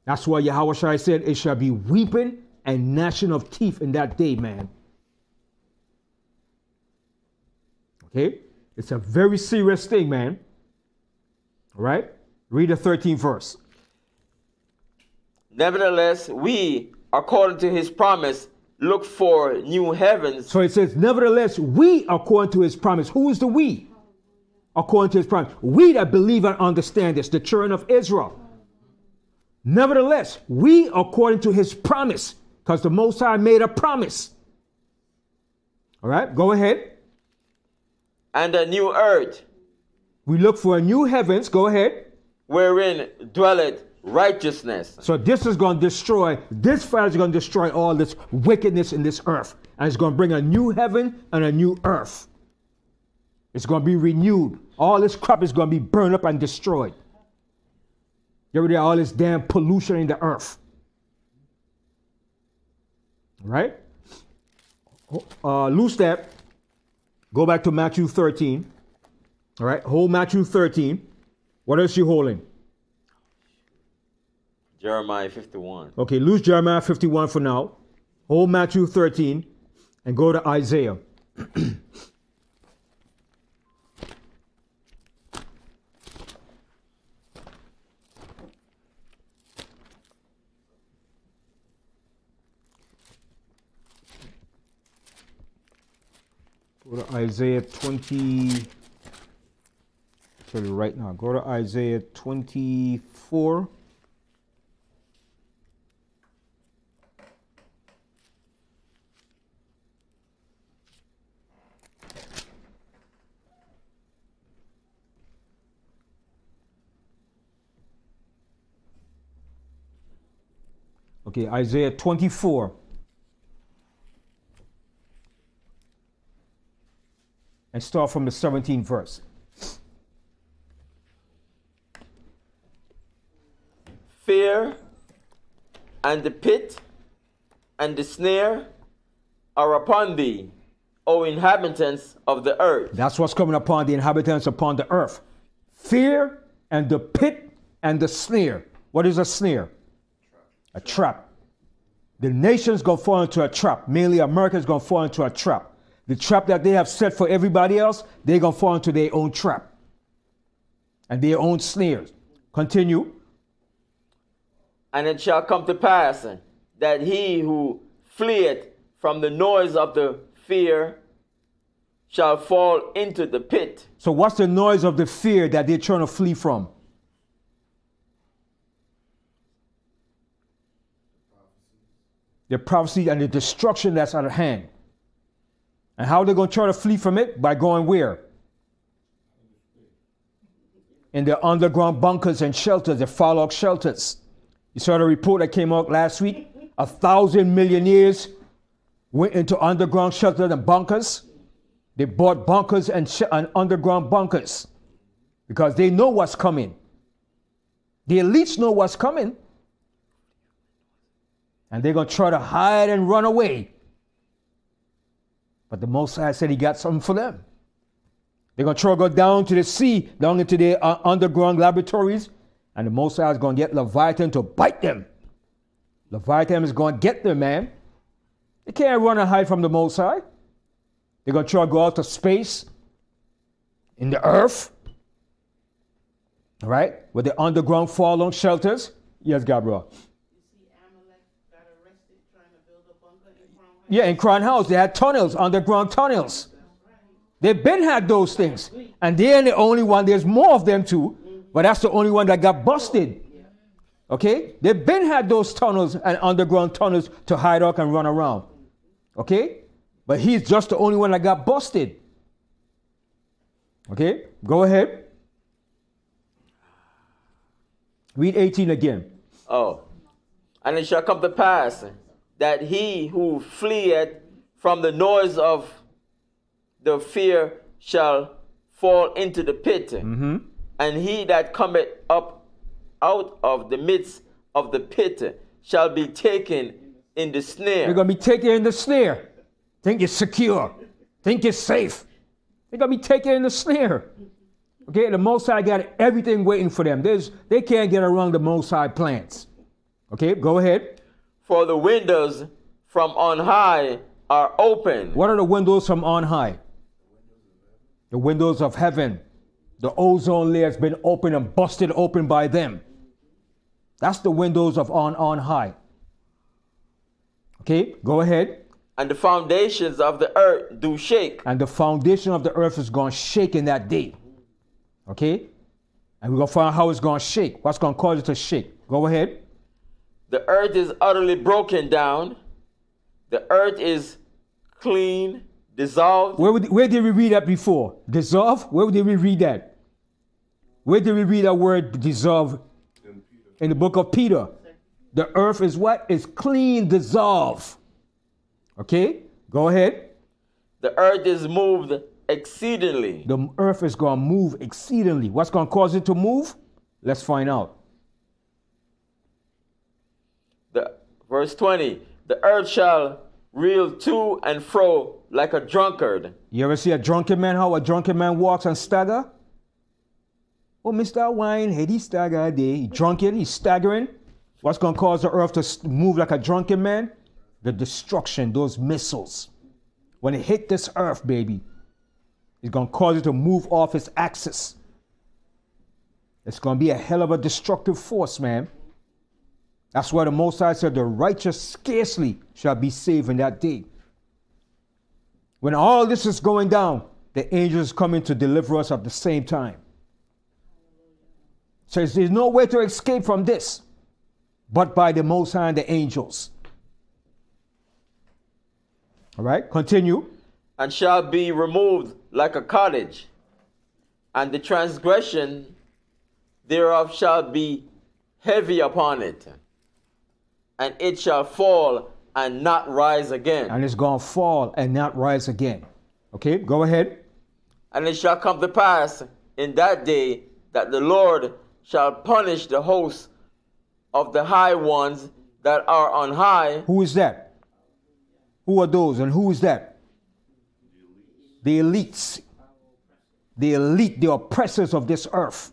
That's why Yahweh said, it shall be weeping and gnashing of teeth in that day, man. Okay? It's a very serious thing, man. All right? Read the 13th verse. Nevertheless, we, according to his promise, look for new heavens. So it says, nevertheless, we, according to his promise. Who is the we? According to his promise. We that believe and understand this, the children of Israel. Nevertheless, we, according to his promise, because the Most High made a promise. All right, go ahead. And a new earth. We look for a new heavens. Go ahead. Wherein dwelleth righteousness. So this is going to destroy, this fire is going to destroy all this wickedness in this earth. And it's going to bring a new heaven and a new earth. It's going to be renewed. All this crap is going to be burned up and destroyed. Get rid of all this damn pollution in the earth. All right? Loose that. Go back to Matthew 13. All right? Hold Matthew 13. What else you holding? Jeremiah 51. Okay, lose Jeremiah 51 for now. Hold Matthew 13 and go to Isaiah. Go to Isaiah 20. Tell you right now. Go to Isaiah 24. Okay, Isaiah 24. And start from the 17th verse. Fear and the pit and the snare are upon thee, O inhabitants of the earth. That's what's coming upon the inhabitants upon the earth. Fear and the pit and the snare. What is a snare? A trap. The nation's going to fall into a trap. Mainly America's going to fall into a trap. The trap that they have set for everybody else, they're going to fall into their own trap. And their own snares. Continue. And it shall come to pass that he who fleeth from the noise of the fear shall fall into the pit. So what's the noise of the fear that they're trying to flee from? The prophecy and the destruction that's at hand. And how are they going to try to flee from it? By going where? In the underground bunkers and shelters, the fallout shelters. You saw the report that came out last week? 1,000 millionaires went into underground shelters and bunkers. They bought bunkers and underground bunkers because they know what's coming. The elites know what's coming. And they're going to try to hide and run away. But the Most High said he got something for them. They're going to try to go down to the sea, down into their underground laboratories. And the Most High is going to get Leviathan to bite them. Leviathan is going to get them, man. They can't run and hide from the Most High. They're going to try to go out to space, in the earth, all right, with the underground fallout shelters. Yes, Gabriel. You see Amalek got arrested trying to build a bunker in Crown Heights? Yeah, in Crown House, they had tunnels, underground tunnels. They've been had those things. And they're the only one, there's more of them too, but that's the only one that got busted. Okay? They've been had those tunnels and underground tunnels to hide out and run around. Okay? But he's just the only one that got busted. Okay? Go ahead. Read 18 again. Oh. And it shall come to pass that he who fleeth from the noise of the fear shall fall into the pit. Mm-hmm. And he that cometh up out of the midst of the pit shall be taken in the snare. They're going to be taken in the snare. Think it's secure. Think it's safe. They're going to be taken in the snare. Okay, the Most High got everything waiting for them. They can't get around the Most High plans. Okay, go ahead. For the windows from on high are open. What are the windows from on high? The windows of heaven. The ozone layer has been opened and busted open by them. That's the windows of on high. Okay, go ahead. And the foundations of the earth do shake. And the foundation of the earth is going to shake in that day. Okay? And we're going to find out how it's going to shake. What's going to cause it to shake? Go ahead. The earth is utterly broken down. The earth is clean, dissolved. Where did we read that before? Dissolve? Where did we read that? Where did we read that word dissolve? In the book of Peter. The earth is what? Is clean, dissolve. Okay? Go ahead. The earth is moved exceedingly. The earth is going to move exceedingly. What's going to cause it to move? Let's find out. Verse 20. The earth shall reel to and fro like a drunkard. You ever see a drunken man, how a drunken man walks and stagger? Oh, Mr. Wine, hey, he stagger day. He drunken, he's staggering. What's going to cause the earth to move like a drunken man? The destruction, those missiles. When it hit this earth, baby, it's going to cause it to move off its axis. It's going to be a hell of a destructive force, man. That's why the Most High said the righteous scarcely shall be saved in that day. When all this is going down, the angels coming to deliver us at the same time. So there's no way to escape from this but by the Most High and the angels. All right, continue. And shall be removed like a cottage, and the transgression thereof shall be heavy upon it. and it shall fall and not rise again. And it's going to fall and not rise again. Okay, go ahead. And it shall come to pass in that day that the Lord shall punish the hosts of the high ones that are on high. Who is that? Who are those and who is that? The elites. The elite, the oppressors of this earth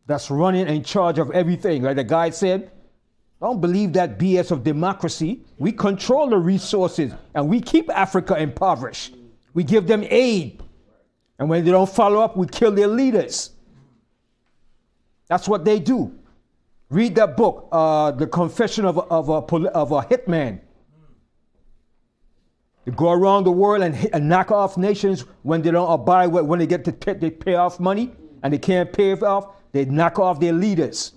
that's running in charge of everything. Like the guy said, don't believe that BS of democracy. We control the resources and we keep Africa impoverished. We give them aid. And when they don't follow up, we kill their leaders. That's what they do. Read that book, The Confession of a Hitman. They go around the world and knock off nations when they don't abide with, when they get to they pay off money and they can't pay it off, they knock off their leaders.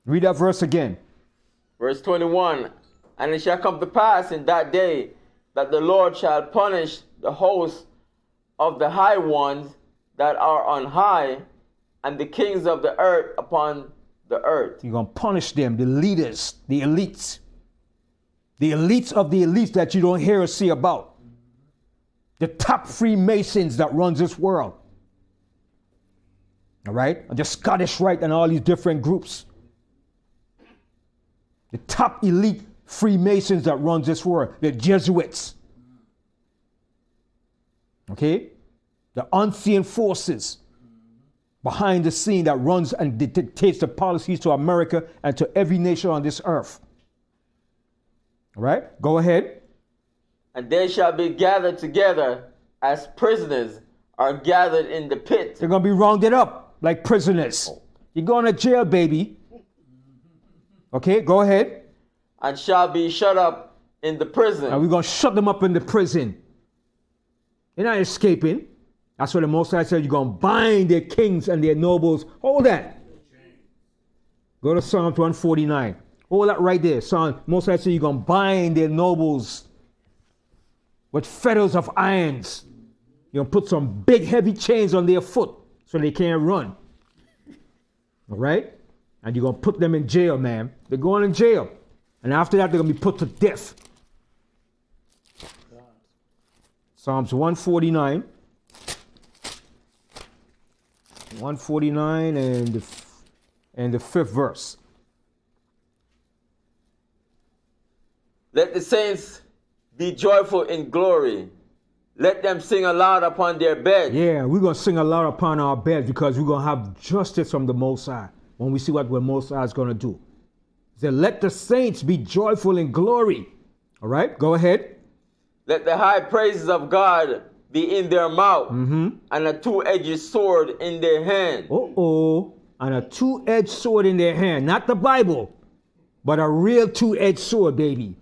Read that verse again. Verse 21. And it shall come to pass in that day that the Lord shall punish the hosts of the high ones that are on high, and the kings of the earth upon the earth. You're going to punish them, the leaders, the elites. The elites of the elites that you don't hear or see about. The top Freemasons that runs this world. All right? The Scottish Rite and all these different groups. The top elite Freemasons that runs this world. The Jesuits. Okay? The unseen forces behind the scene that runs and dictates the policies to America and to every nation on this earth. All right, go ahead. And they shall be gathered together as prisoners are gathered in the pit. They're going to be rounded up like prisoners. You're going to jail, baby. Okay, go ahead. And shall be shut up in the prison. And we're going to shut them up in the prison. They're not escaping. That's what the Most High said. You're going to bind their kings and their nobles. Hold that. Go to Psalm 149. Hold that right there. Psalm, Most High said you're going to bind their nobles with fetters of irons. You're going to put some big heavy chains on their foot so they can't run. All right? And you're going to put them in jail, man. They're going in jail. And after that, they're going to be put to death. Psalms 149. 149 and the 5th verse. Let the saints be joyful in glory. Let them sing aloud upon their beds. Yeah, we're going to sing aloud upon our beds because we're going to have justice from the Most High when we see what the Most High is going to do. He said, let the saints be joyful in glory. All right, go ahead. Let the high praises of God be in their mouth, and a two-edged sword in their hand. And a two-edged sword in their hand. Not the Bible, but a real two-edged sword, baby.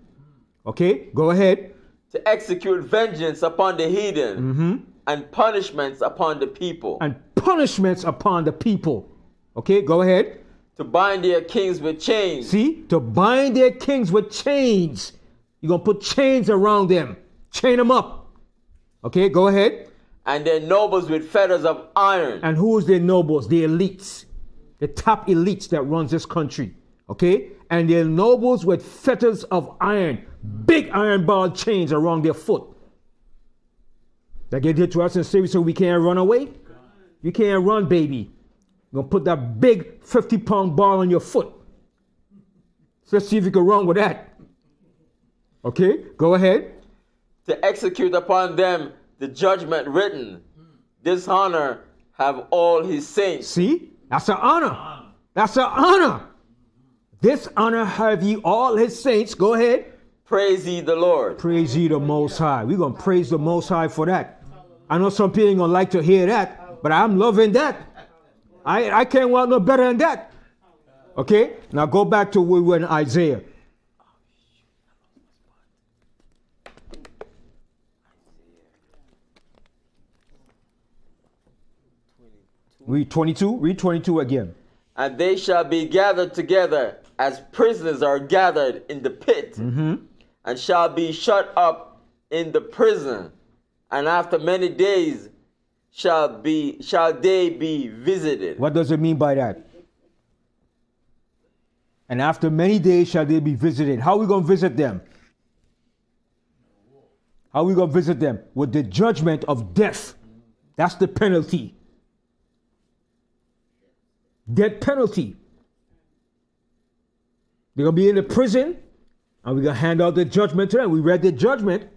Okay, go ahead. To execute vengeance upon the heathen, and punishments upon the people. And punishments upon the people. Okay, go ahead. To bind their kings with chains. See, to bind their kings with chains. You're going to put chains around them. Chain them up. Okay, go ahead. And their nobles with fetters of iron. And who is their nobles? The elites. The top elites that runs this country. Okay? And their nobles with fetters of iron. Big iron ball chains around their foot. That get hit to us in Syria so we can't run away? You can't run, baby. You're going to put that big 50-pound ball on your foot. So let's see if you can run with that. Okay? Go ahead. To execute upon them the judgment written. This honor have all his saints. See? That's an honor. That's an honor. This honor have ye all his saints. Go ahead. Praise ye the Lord. Praise ye the Most High. We're going to praise the Most High for that. I know some people ain't going to like to hear that, but I'm loving that. I can't want no better than that. Okay? Now go back to where we were in Isaiah. Read 22. Read 22 again. And they shall be gathered together as prisoners are gathered in the pit, and shall be shut up in the prison. And after many days shall they be visited. What does it mean by that? And after many days shall they be visited. How are we going to visit them? How are we going to visit them? With the judgment of death. That's the penalty. Death penalty. They're going to be in the prison, and we're going to hand out the judgment to them. We read the judgment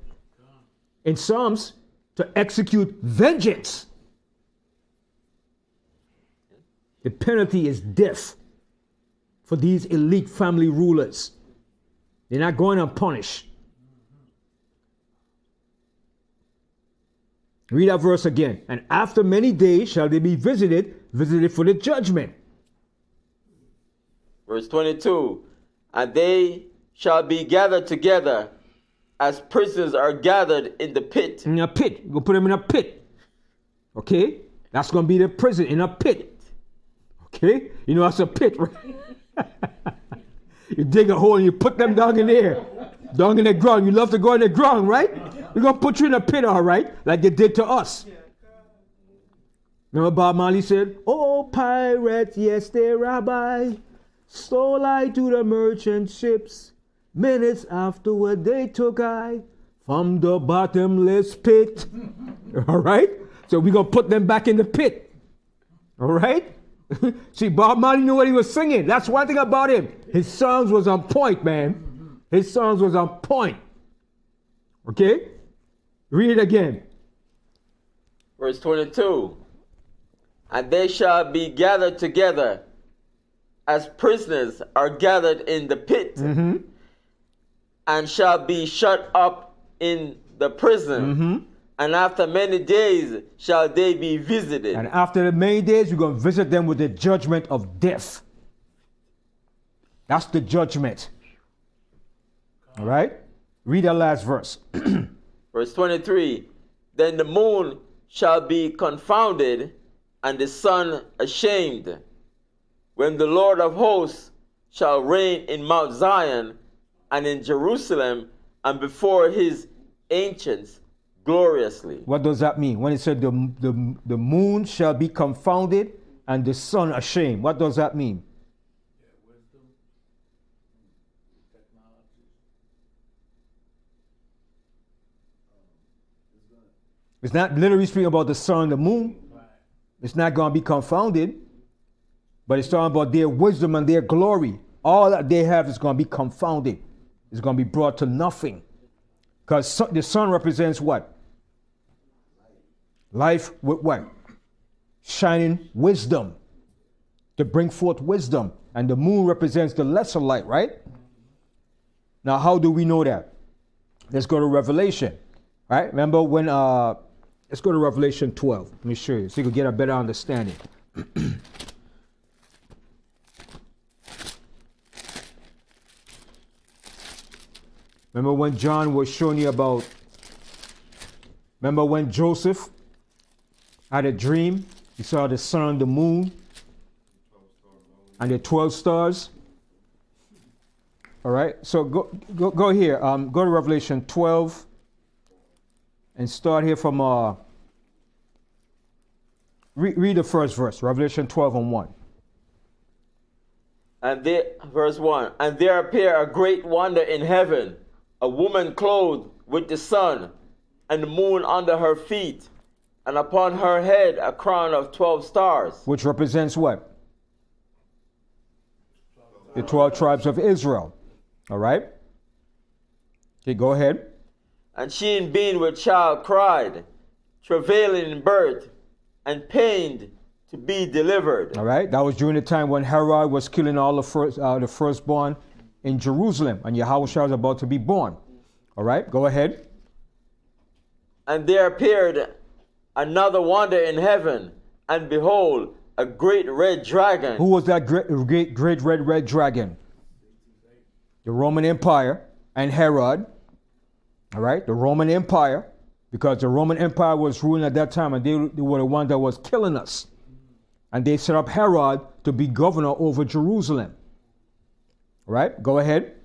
in Psalms to execute vengeance. The penalty is death for these elite family rulers. They're not going unpunished. Read that verse again. And after many days shall they be visited for the judgment. Verse 22. And they shall be gathered together as prisoners are gathered in the pit. In a pit. Go put them in a pit. Okay? That's going to be the prison, in a pit. Okay? You know that's a pit, right? You dig a hole and you put them down in there. Down in the ground. You love to go in the ground, right? We're going to put you in a pit, all right? Like they did to us. Remember Bob Marley said, "Oh, pirates, yes, they rabbi, stole I to the merchant ships. Minutes afterward they took I from the bottomless pit." All right? So we're going to put them back in the pit. All right? See, Bob Marley knew what he was singing. That's one thing about him. His songs was on point, man. His songs was on point. Okay? Read it again. Verse 22. And they shall be gathered together as prisoners are gathered in the pit, and shall be shut up in the prison. And after many days shall they be visited. And after the many days, we're going to visit them with the judgment of death. That's the judgment. All right? Read the last verse. Verse 23. Then the moon shall be confounded, and the sun ashamed, when the Lord of hosts shall reign in Mount Zion and in Jerusalem, and before his ancients gloriously. What does that mean? When it said the moon shall be confounded and the sun ashamed, what does that mean? It's not literally speaking about the sun and the moon. It's not going to be confounded, but it's talking about their wisdom and their glory. All that they have is going to be confounded. It's going to be brought to nothing. Because the sun represents what? Life with what? Shining wisdom. To bring forth wisdom. And the moon represents the lesser light, right? Now, how do we know that? Let's go to Revelation. Right? Remember when, let's go to Revelation 12. Let me show you so you can get a better understanding. Remember when John was showing you about, remember when Joseph had a dream? He saw the sun, the moon, and the 12 stars. All right, so go here. Go to Revelation 12 and start here from, read the first verse, Revelation 12 and 1. And there, verse 1, and there appeared a great wonder in heaven, a woman clothed with the sun, and the moon under her feet, and upon her head a crown of 12 stars. Which represents what? The 12 tribes of Israel. All right? Okay, go ahead. And she, being with child, cried, travailing in birth, and pained to be delivered. All right, that was during the time when Herod was killing all the firstborn in Jerusalem, and Yahushua was about to be born. All right, go ahead. And there appeared another wonder in heaven, and behold, a great red dragon. Who was that great red dragon? The Roman Empire and Herod. All right, the Roman Empire, because the Roman Empire was ruling at that time, and they were the one that was killing us. And they set up Herod to be governor over Jerusalem. All right, go ahead.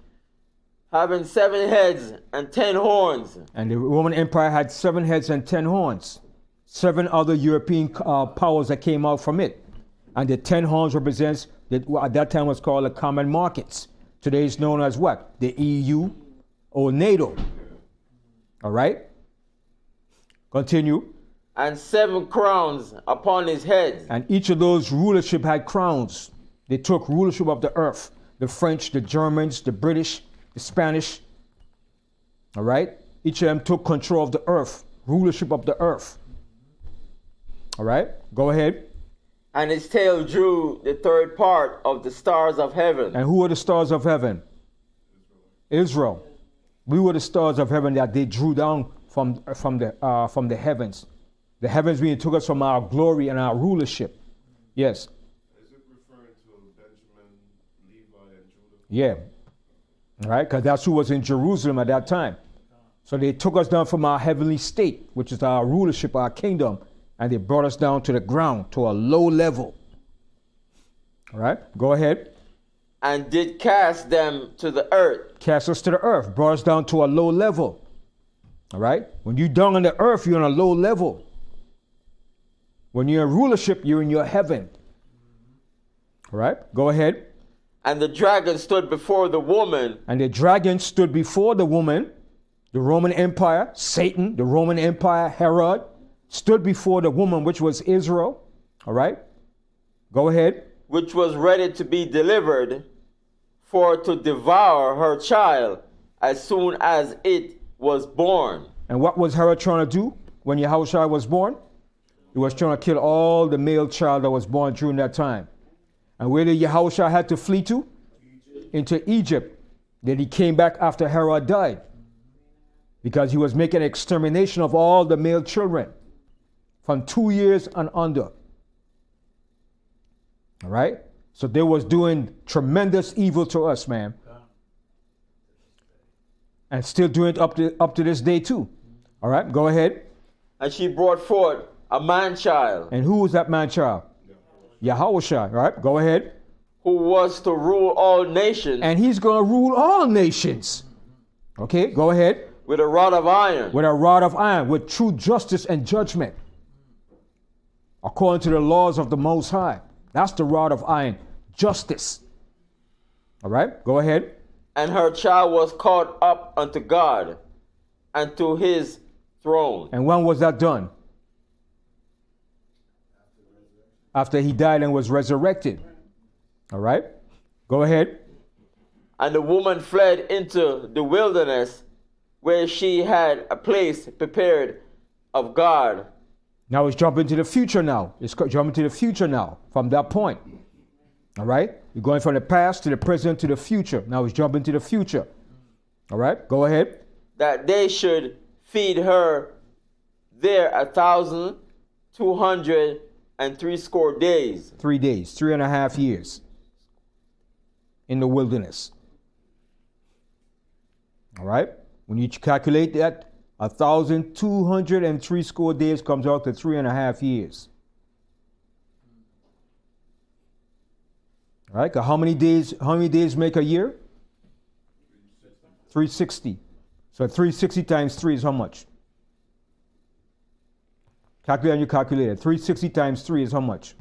Having 7 heads and 10 horns. And the Roman Empire had 7 heads and 10 horns. 7 other European powers that came out from it. And the 10 horns represents what at that time was called the common markets. Today it's known as what? The EU or NATO. All right? Continue. And 7 crowns upon his head. And each of those rulership had crowns. They took rulership of the earth. The French, the Germans, the British, the Spanish. All right? Each of them took control of the earth, rulership of the earth. All right? Go ahead. And his tail drew the 3rd part of the stars of heaven. And who are the stars of heaven? Israel. We were the stars of heaven that they drew down from the heavens. The heavens being took us from our glory and our rulership. Yes. Is it referring to Benjamin, Levi, and Judah? Yeah. All right, because that's who was in Jerusalem at that time. So they took us down from our heavenly state, which is our rulership, our kingdom, and they brought us down to the ground, to a low level. All right, go ahead. And did cast them to the earth. Cast us to the earth, brought us down to a low level. All right, when you're down on the earth, you're on a low level. When you're in rulership, you're in your heaven. All right, go ahead. And the dragon stood before the woman. And the dragon stood before the woman, the Roman Empire, Satan, the Roman Empire, Herod, stood before the woman, which was Israel. All right, go ahead. Which was ready to be delivered for to devour her child as soon as it was born. And what was Herod trying to do when Yahushua was born? He was trying to kill all the male child that was born during that time. And where did Yahushua had to flee to? Into Egypt. Then he came back after Herod died. Because he was making an extermination of all the male children from 2 years and under. All right? So they was doing tremendous evil to us, man. And still doing it up to this day too. All right, go ahead. And she brought forth a man-child. And who was that man-child? Yahushua. All right, go ahead. Who was to rule all nations. And he's going to rule all nations. Okay, go ahead. With a rod of iron. With a rod of iron, with true justice and judgment. According to the laws of the Most High. That's the rod of iron. Justice. All right, go ahead. And her child was caught up unto God and to his throne. And when was that done? After he died and was resurrected. All right, go ahead. And the woman fled into the wilderness where she had a place prepared of God. Now it's jumping to the future now. It's jumping to the future now from that point. All right? You're going from the past to the present to the future. Now it's jumping to the future. All right? Go ahead. That they should feed her there 1,260 days. 3 days, 3.5 years in the wilderness. All right? When you calculate that, 1,260 days comes out to 3.5 years. All right? How many days make a year? 360. So 360 times 3 is how much? Calculate on your calculator. 360 times 3 is how much?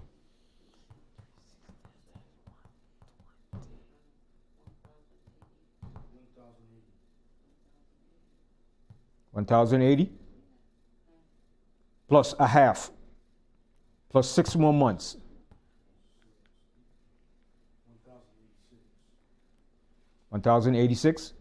1,080 plus a half plus 6 more months. 1,086.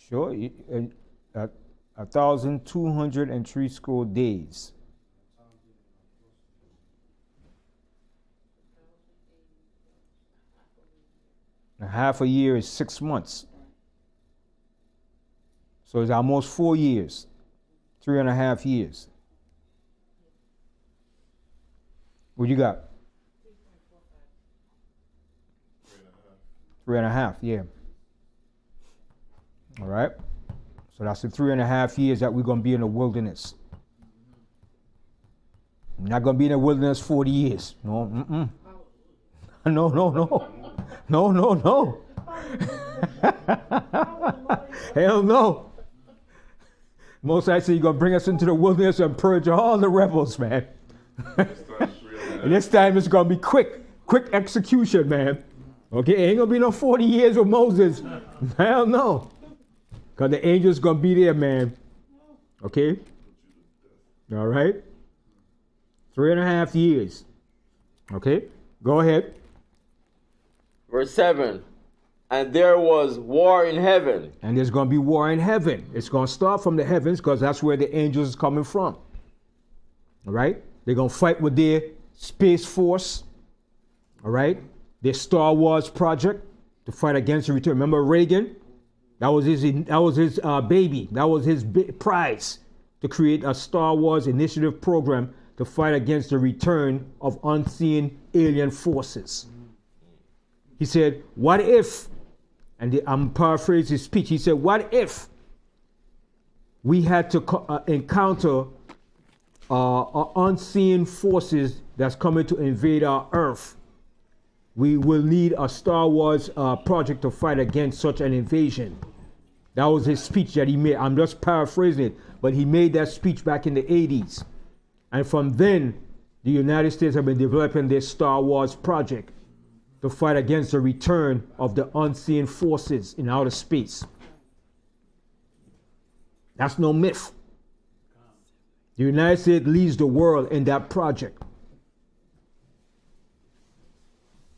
Sure. 1,203 school days. A half a year is 6 months. So it's almost 4 years. 3.5 years. What you got? 3.5, yeah. All right. So that's the 3.5 years that we're going to be in the wilderness. We're not going to be in the wilderness 40 years. No, No. No. Hell no. Most likely, he's going to bring us into the wilderness and purge all the rebels, man. And this time it's going to be quick execution, man. Okay, ain't going to be no 40 years with Moses. Hell no. Because the angel's going to be there, man. Okay? All right? 3.5 years. Okay? Go ahead. Verse 7. And there was war in heaven. And there's going to be war in heaven. It's going to start from the heavens because that's where the angels is coming from. All right? They're going to fight with their space force. All right? Their Star Wars project to fight against the return. Remember Reagan? That was his baby. That was his prize to create a Star Wars initiative program to fight against the return of unseen alien forces. He said, what if, and I'm paraphrasing his speech, he said, what if we had to encounter unseen forces that's coming to invade our earth? We will need a Star Wars project to fight against such an invasion. That was his speech that he made. I'm just paraphrasing it, but he made that speech back in the 80s. And from then, the United States have been developing this Star Wars project to fight against the return of the unseen forces in outer space. That's no myth. The United States leads the world in that project.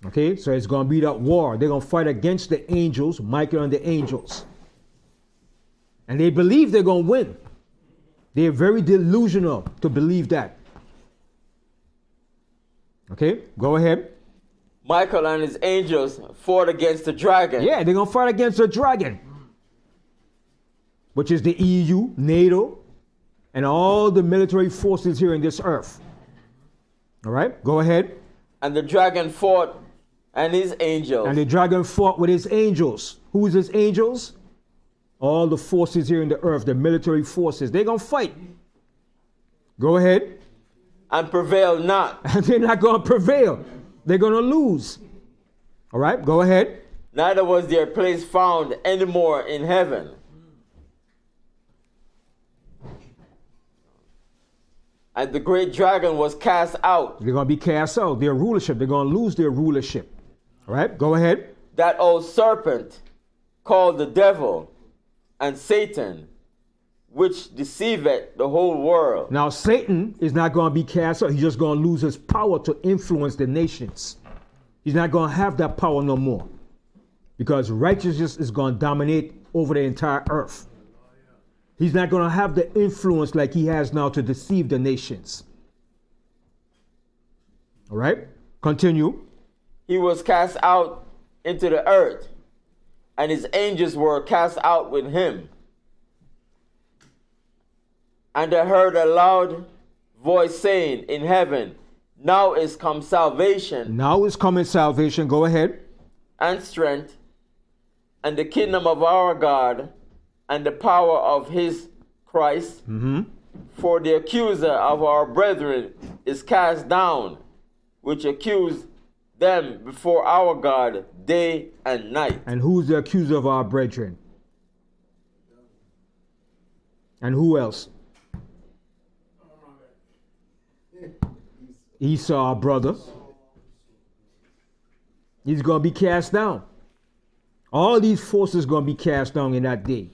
Okay, so it's going to be that war. They're going to fight against the angels, Michael and the angels. And they believe they're going to win. They're very delusional to believe that. Okay, go ahead. Michael and his angels fought against the dragon. Yeah, they're going to fight against the dragon, which is the EU, NATO, and all the military forces here in this earth. All right, go ahead. And the dragon fought and his angels. And the dragon fought with his angels. Who's his angels? All the forces here in the earth, the military forces. They're going to fight. Go ahead. And prevailed not. And they're not going to prevail. They're going to lose. All right, go ahead. Neither was their place found anymore in heaven. And the great dragon was cast out. They're going to be cast out. Their rulership, they're going to lose their rulership. All right, go ahead. That old serpent called the devil and Satan, which deceiveth the whole world. Now, Satan is not going to be cast out. He's just going to lose his power to influence the nations. He's not going to have that power no more because righteousness is going to dominate over the entire earth. He's not going to have the influence like he has now to deceive the nations. All right, continue. He was cast out into the earth, and his angels were cast out with him. And I heard a loud voice saying in heaven, now is come salvation. Now is coming salvation. Go ahead. And strength, and the kingdom of our God, and the power of his Christ. For the accuser of our brethren is cast down, which accused them before our God day and night. And who's the accuser of our brethren? And who else? Esau, our brother. He's going to be cast down. All these forces are going to be cast down in that day.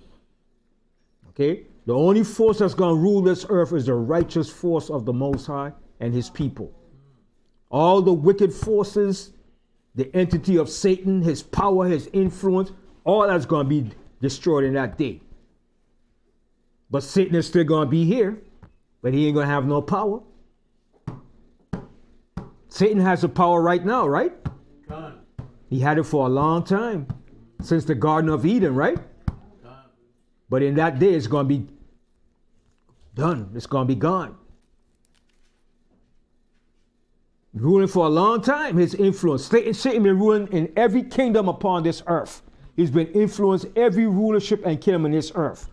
Okay? The only force that's going to rule this earth is the righteous force of the Most High and his people. All the wicked forces, the entity of Satan, his power, his influence, all that's going to be destroyed in that day. But Satan is still going to be here, but he ain't going to have no power. Satan has the power right now, right? God. He had it for a long time, since the Garden of Eden, right? God. But in that day, it's going to be done. It's going to be gone. Ruling for a long time, his influence. Satan been ruling in every kingdom upon this earth. He's been influenced every rulership and kingdom in this earth.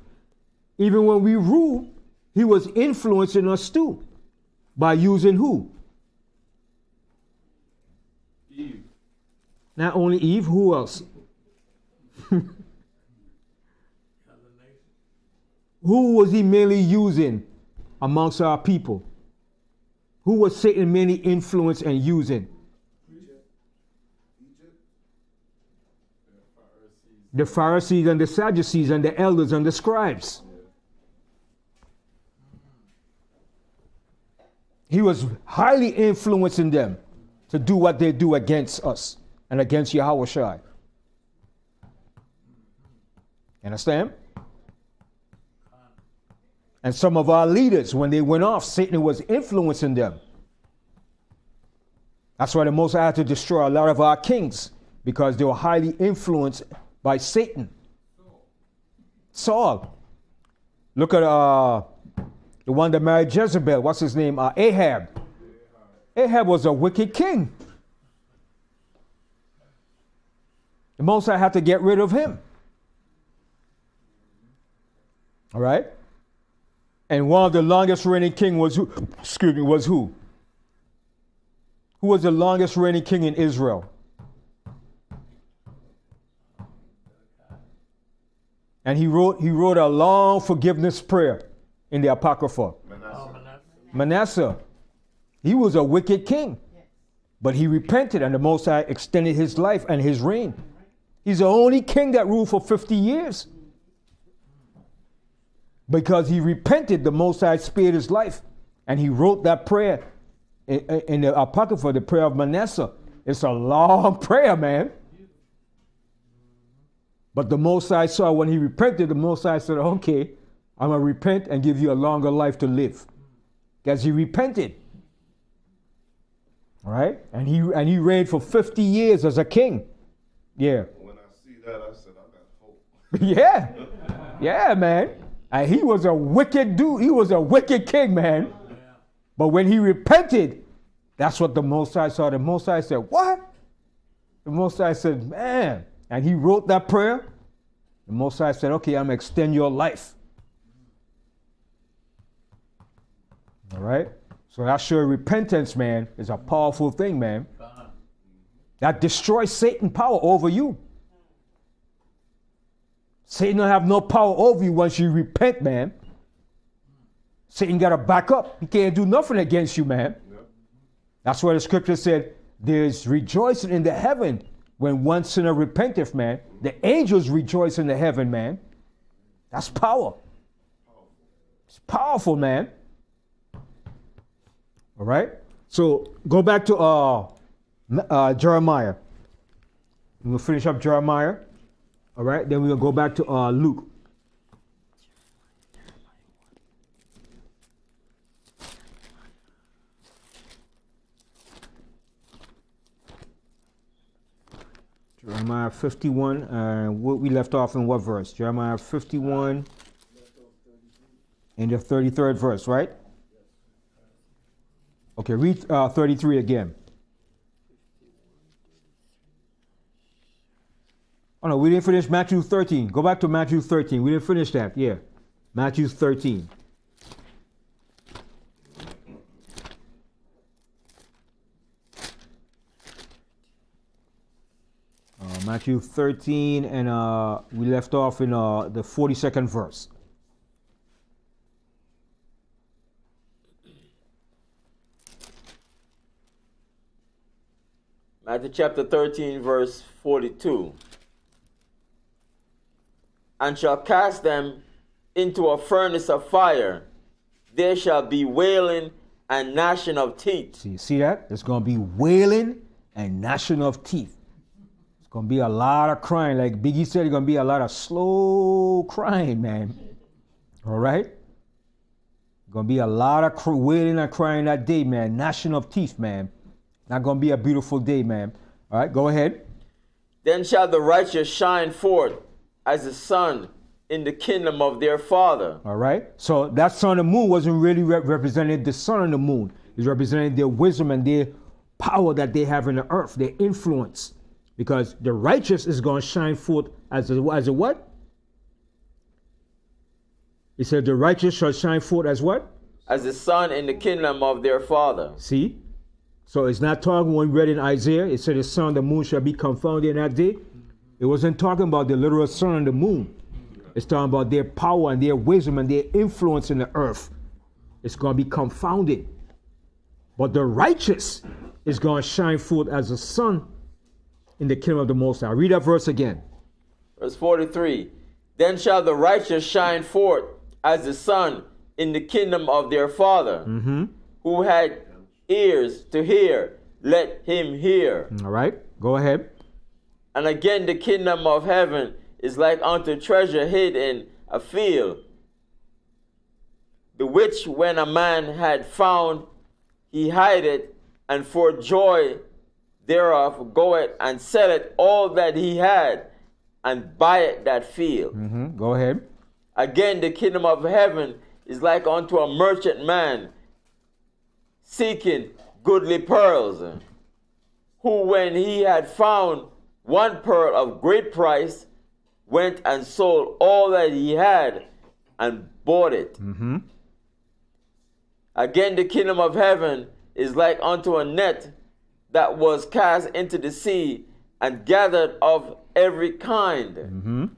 Even when we rule, he was influencing us too. By using who? Eve. Not only Eve, who else? who was he mainly using amongst our people? Who was Satan mainly influencing and using? The Pharisees and the Sadducees and the elders and the scribes. He was highly influencing them to do what they do against us and against Yahushua. Understand? And some of our leaders, when they went off, Satan was influencing them. That's why the Most High had to destroy a lot of our kings, because they were highly influenced by Satan. Saul. Look at the one that married Jezebel. What's his name? Ahab. Ahab was a wicked king. The Most High had to get rid of him. All right? And one of the longest reigning king was who? Excuse me, was who? Who was the longest reigning king in Israel? And he wrote a long forgiveness prayer in the Apocrypha. Manasseh. He was a wicked king. But he repented, and the Most High extended his life and his reign. He's the only king that ruled for 50 years. Because he repented, the Most High spared his life. And he wrote that prayer in the Apocrypha, the prayer of Manasseh. It's a long prayer, man. But the Most High saw when he repented, the Most High said, okay, I'm going to repent and give you a longer life to live. Because he repented. All right? And he reigned for 50 years as a king. Yeah. When I see that, I said, I got hope. Yeah. Yeah, man. And he was a wicked dude. He was a wicked king, man. But when he repented, that's what the Most High saw. The Most High said, what? The Most High said, man. And he wrote that prayer. The Most High said, okay, I'm going to extend your life. All right? So that's sure repentance, man, is a powerful thing, man. That destroys Satan's power over you. Satan don't have no power over you once you repent, man. Satan got to back up. He can't do nothing against you, man. Yep. That's why the scripture said, there's rejoicing in the heaven when one sinner repenteth, man. The angels rejoice in the heaven, man. That's power. It's powerful, man. All right? So go back to Jeremiah. We'll finish up Jeremiah. All right? Then we'll go back to Luke. Jeremiah 51, we left off in what verse? Jeremiah 51 in the 33rd verse, right? Okay, read 33 again. Oh no, we didn't finish Matthew 13. Go back to Matthew 13. We didn't finish that, yeah. Matthew 13. Matthew 13, and we left off in the 42nd verse. Matthew chapter 13, verse 42. And shall cast them into a furnace of fire. There shall be wailing and gnashing of teeth. See that? There's going to be wailing and gnashing of teeth. Gonna be a lot of crying. Like Biggie said, it's gonna be a lot of slow crying, man. All right? Gonna be a lot of wailing and crying that day, man. Gnashing of teeth, man. Not gonna be a beautiful day, man. All right, go ahead. Then shall the righteous shine forth as the sun in the kingdom of their Father. All right? So that sun and moon wasn't really representing the sun and the moon. It's representing their wisdom and their power that they have in the earth, their influence. Because the righteous is going to shine forth as a what? He said the righteous shall shine forth as what? As the sun in the kingdom of their Father. See? So it's not talking when we read in Isaiah, it said the sun and the moon shall be confounded in that day. It wasn't talking about the literal sun and the moon. It's talking about their power and their wisdom and their influence in the earth. It's going to be confounded. But the righteous is going to shine forth as the sun in the kingdom of the Most High. Read that verse again. Verse 43. Then shall the righteous shine forth as the sun in the kingdom of their Father. Who had ears to hear, let him hear. All right, go ahead. And again, the kingdom of heaven is like unto treasure hid in a field, the which when a man had found, he hide it, and for joy thereof goeth and selleth all that he had, and buyeth that field. Go ahead. Again, the kingdom of heaven is like unto a merchant man seeking goodly pearls, who when he had found one pearl of great price, went and sold all that he had and bought it. Again, the kingdom of heaven is like unto a net that was cast into the sea and gathered of every kind,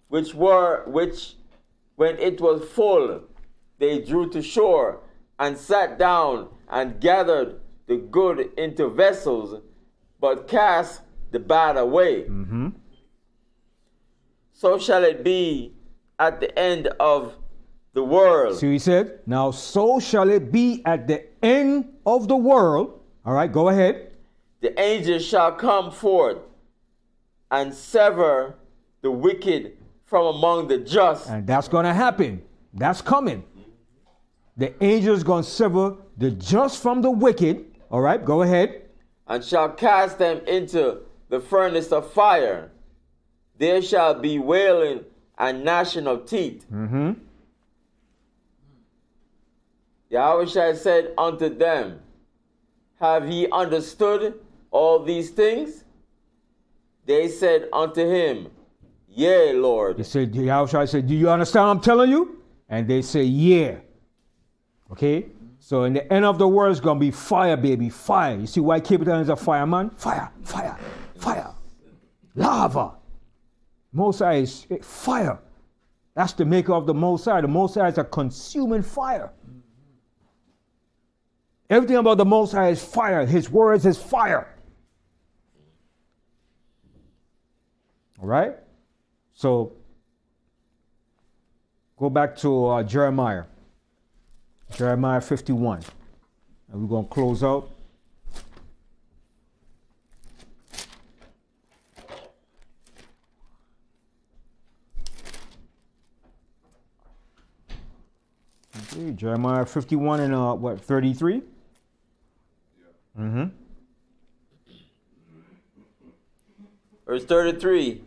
which when it was full, they drew to shore and sat down and gathered the good into vessels, but cast the bad away. So shall it be at the end of the world. See what he said? Now, so shall it be at the end of the world. All right, go ahead. The angels shall come forth and sever the wicked from among the just. And that's going to happen. That's coming. The angel is going to sever the just from the wicked. All right, go ahead. And shall cast them into the furnace of fire. There shall be wailing and gnashing of teeth. Yahweh said unto them, have ye understood all these things? They said unto him, yea, Lord. They said, Yahweh said, do you understand what I'm telling you? And they say, yeah. Okay? So in the end of the world, it's going to be fire, baby, fire. You see why Capitan is a fireman? Fire, fire, fire. Lava. Most High is fire. That's the maker of the Most High. The Most High is a consuming fire. Everything about the Most High is fire. His words is fire. All right? So, go back to Jeremiah. Jeremiah 51. And we're going to close out. Okay, Jeremiah 51 and 33? Verse 33.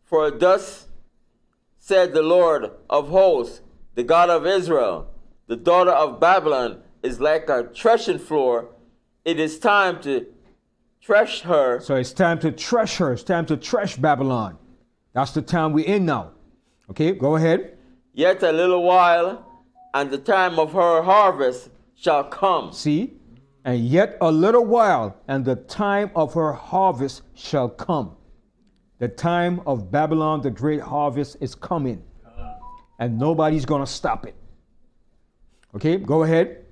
For thus said the Lord of hosts, the God of Israel, the daughter of Babylon is like a threshing floor. It is time to thresh her. So it's time to thresh her. It's time to thresh Babylon. That's the time we're in now. Okay, go ahead. Yet a little while, and the time of her harvest shall come. See? And yet a little while, and the time of her harvest shall come. The time of Babylon, the great harvest, is coming. And nobody's going to stop it. Okay, go ahead.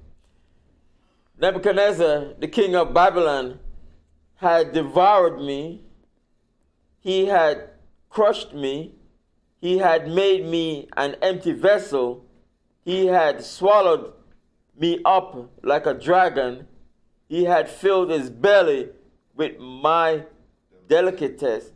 Nebuchadnezzar, the king of Babylon, had devoured me. He had crushed me. He had made me an empty vessel. He had swallowed me up like a dragon. He had filled his belly with my delicacies.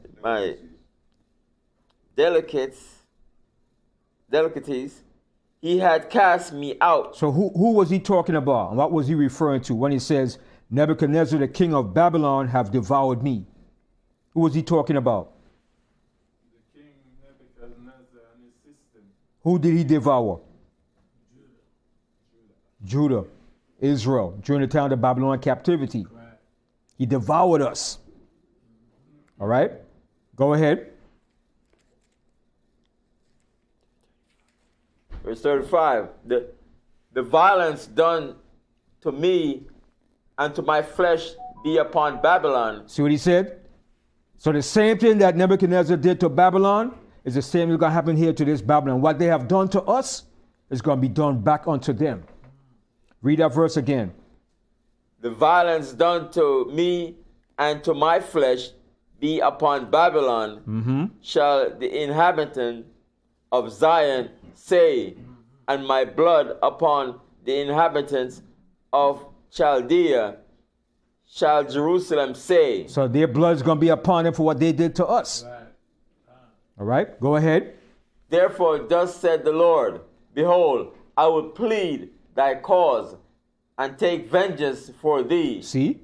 He had cast me out. So who was he talking about? And what was he referring to when he says, Nebuchadnezzar, the king of Babylon, have devoured me? Who was he talking about? The king Nebuchadnezzar and his system. Who did he devour? Judah. Israel, during the time of the Babylonian captivity. Right. He devoured us. All right? Go ahead. Verse 35. The violence done to me and to my flesh be upon Babylon. See what he said? So the same thing that Nebuchadnezzar did to Babylon It's the same that's going to happen here to this Babylon. What they have done to us is going to be done back unto them. Read that verse again. The violence done to me and to my flesh be upon Babylon, shall the inhabitant of Zion say, and my blood upon the inhabitants of Chaldea shall Jerusalem say. So their blood is going to be upon them for what they did to us. All right, go ahead. Therefore, thus said the Lord, behold, I will plead thy cause and take vengeance for thee. See?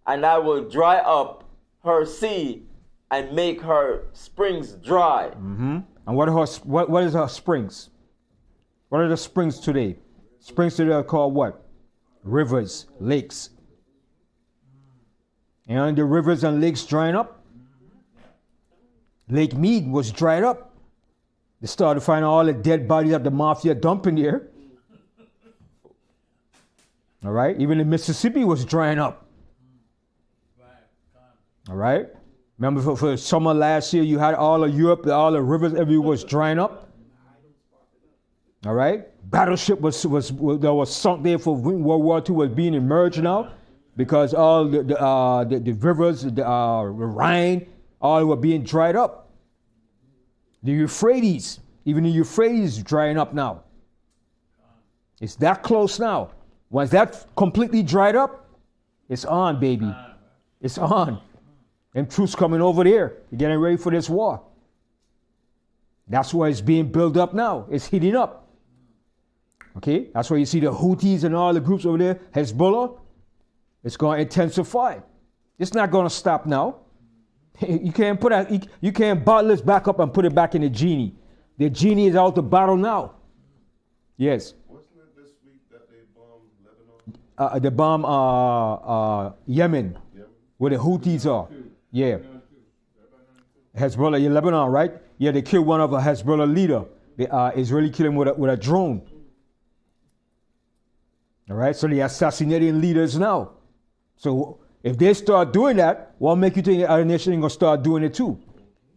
And I will dry up her sea and make her springs dry. And what is her springs? What are the springs today? Springs today are called what? Rivers, lakes. And the rivers and lakes drying up. Lake Mead was dried up. They started finding all the dead bodies of the mafia dumping there. All right? Even the Mississippi was drying up. All right? Remember for summer last year, you had all of Europe, all the rivers, everywhere was drying up. All right? Battleship was sunk there for World War II was being emerged now because all the rivers, the Rhine, all were being dried up. The Euphrates, even the Euphrates is drying up now. It's that close now. Once that completely dried up, it's on, baby. It's on. And troops coming over there. They're getting ready for this war. That's why it's being built up now. It's heating up. Okay? That's why you see the Houthis and all the groups over there, Hezbollah. It's going to intensify. It's not going to stop now. You can't bottle this back up and put it back in the genie. The genie is out the bottle now. Yes. Wasn't it this week that they bombed Lebanon? They bombed Yemen, where the Houthis are. Yeah. Hezbollah, yeah, Lebanon, right? Yeah, they killed one of a Hezbollah leader. The Israeli killed him with a drone. All right, so they're assassinating leaders now. So if they start doing that, what make you think the other nation ain't gonna start doing it too?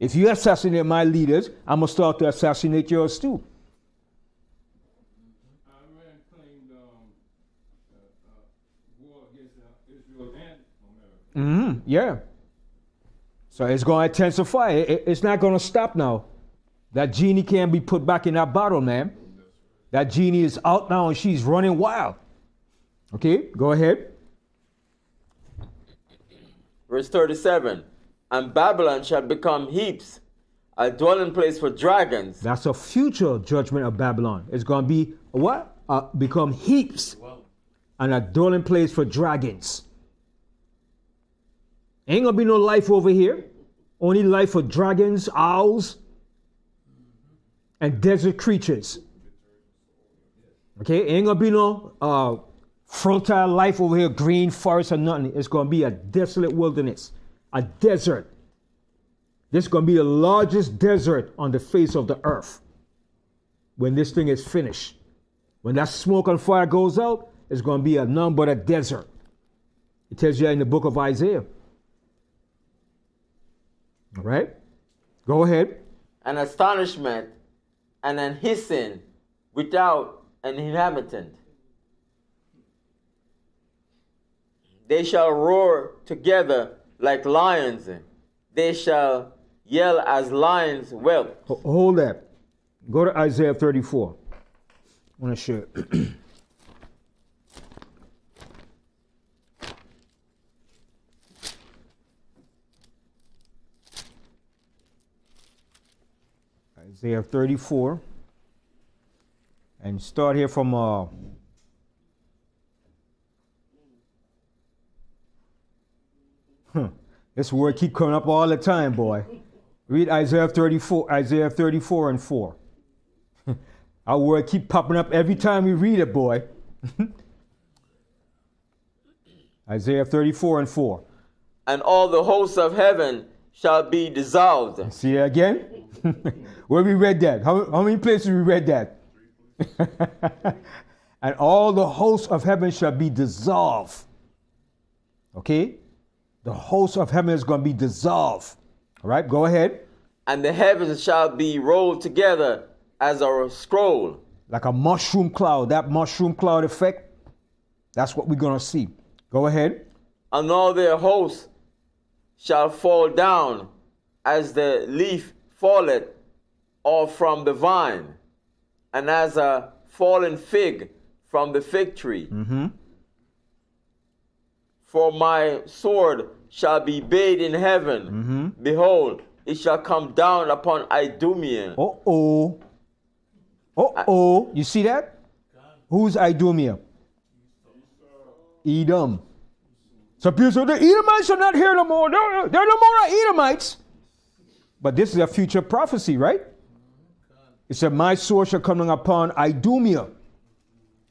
If you assassinate my leaders, I'm gonna start to assassinate yours too. Iran claimed war against Israel and America. Yeah. So it's going to intensify. It's not going to stop now. That genie can't be put back in that bottle, man. That genie is out now and she's running wild. Okay, go ahead. Verse 37. And Babylon shall become heaps, a dwelling place for dragons. That's a future judgment of Babylon. It's going to be what? Become heaps and a dwelling place for dragons. Ain't gonna be no life over here. Only life for dragons, owls, and desert creatures. Okay, ain't gonna be no fertile life over here, green forest or nothing. It's gonna be a desolate wilderness, a desert. This is gonna be the largest desert on the face of the earth when this thing is finished. When that smoke and fire goes out, it's gonna be none but a desert. It tells you in the book of Isaiah. All right, go ahead. An astonishment and an hissing without an inhabitant. They shall roar together like lions. They shall yell as lions whelp. Hold that. Go to Isaiah 34. I want to share it. Isaiah 34, and start here from this word keep coming up all the time, boy. Read Isaiah 34 and 4. Our word keep popping up every time we read it, boy. Isaiah 34 and 4. And all the hosts of heaven shall be dissolved. See it again? Where we read that? How many places we read that? And all the hosts of heaven shall be dissolved. Okay? The host of heaven is going to be dissolved. All right, go ahead. And the heavens shall be rolled together as a scroll. Like a mushroom cloud, that mushroom cloud effect, that's what we're going to see. Go ahead. And all their hosts shall fall down as the leaf falleth off from the vine, and as a fallen fig from the fig tree. For my sword shall be bathed in heaven. Behold, it shall come down upon Idumea. You see that? Who's Idumea? Edom. So people say, the Edomites are not here no more. They're no more Edomites. But this is a future prophecy, right? It said, my sword shall come upon Idumea.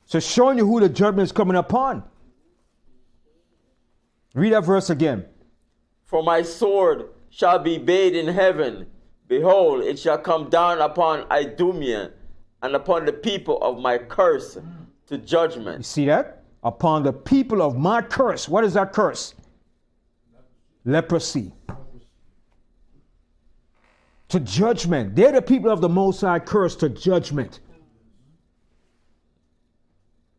So showing you who the judgment is coming upon. Read that verse again. For my sword shall be bathed in heaven. Behold, it shall come down upon Idumea and upon the people of my curse to judgment. You see that? Upon the people of my curse. What is that curse? Leprosy. To judgment. They're the people of the Most High curse to judgment.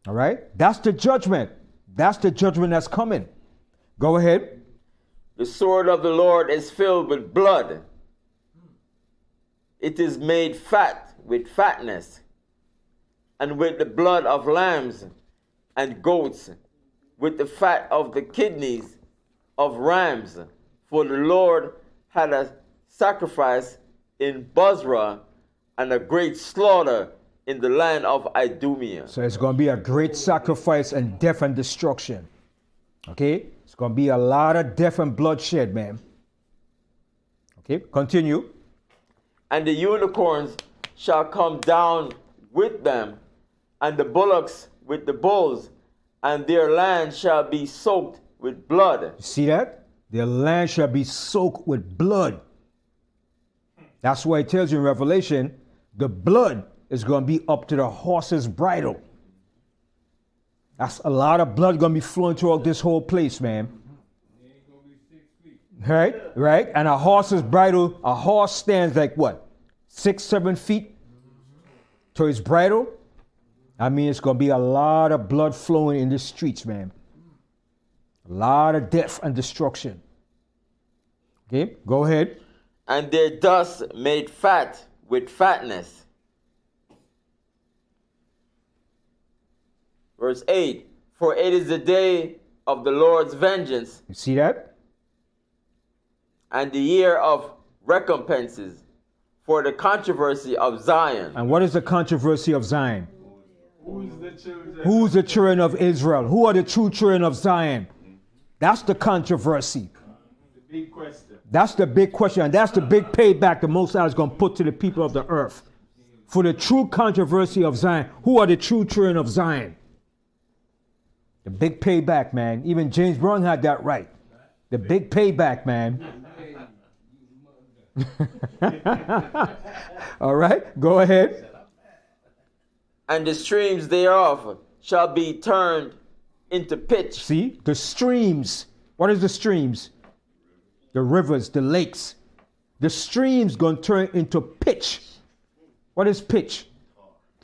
All right? That's the judgment. That's the judgment that's coming. Go ahead. The sword of the Lord is filled with blood. It is made fat with fatness, and with the blood of lambs and goats, with the fat of the kidneys of rams. For the Lord had a sacrifice in Bozrah and a great slaughter in the land of Idumea. So it's going to be a great sacrifice and death and destruction. Okay? It's going to be a lot of death and bloodshed, man. Okay, continue. And the unicorns shall come down with them, and the bullocks with the bulls, and their land shall be soaked with blood. You see that? Their land shall be soaked with blood. That's why it tells you in Revelation, the blood is going to be up to the horse's bridle. That's a lot of blood going to be flowing throughout this whole place, man. Right? And a horse's bridle, a horse stands like what? 6-7 feet to his bridle. I mean, it's going to be a lot of blood flowing in the streets, man. A lot of death and destruction. Okay, go ahead. And their dust made fat with fatness. Verse 8, for it is the day of the Lord's vengeance. You see that? And the year of recompenses for the controversy of Zion. And what is the controversy of Zion? Who's the children? Who's the children of Israel? Who are the true children of Zion? That's the controversy. The big question. That's the big question, and that's the big payback the Most High is going to put to the people of the earth. For the true controversy of Zion, who are the true children of Zion? The big payback, man. Even James Brown had that right. The big payback, man. All right, go ahead. And the streams thereof shall be turned into pitch. See, the streams. What is the streams? The rivers, the lakes. The streams going to turn into pitch. What is pitch?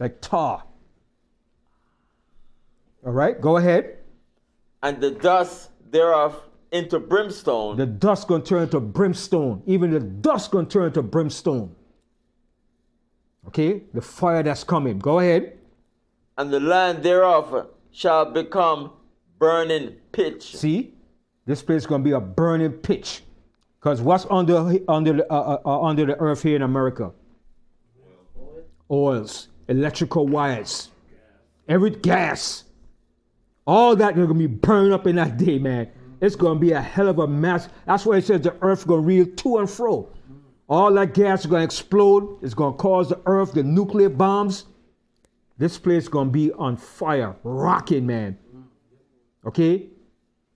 Like tar. All right, go ahead. And the dust thereof into brimstone. The dust going to turn into brimstone. Even the dust going to turn into brimstone. Okay, the fire that's coming. Go ahead. And the land thereof shall become burning pitch. See, this place is going to be a burning pitch. Because what's under the earth here in America? Oils, electrical wires, every gas. All that is going to be burned up in that day, man. It's going to be a hell of a mess. That's why it says the earth is going to reel to and fro. All that gas is going to explode. It's going to cause the earth, the nuclear bombs. This place is going to be on fire, rocking, man. Okay?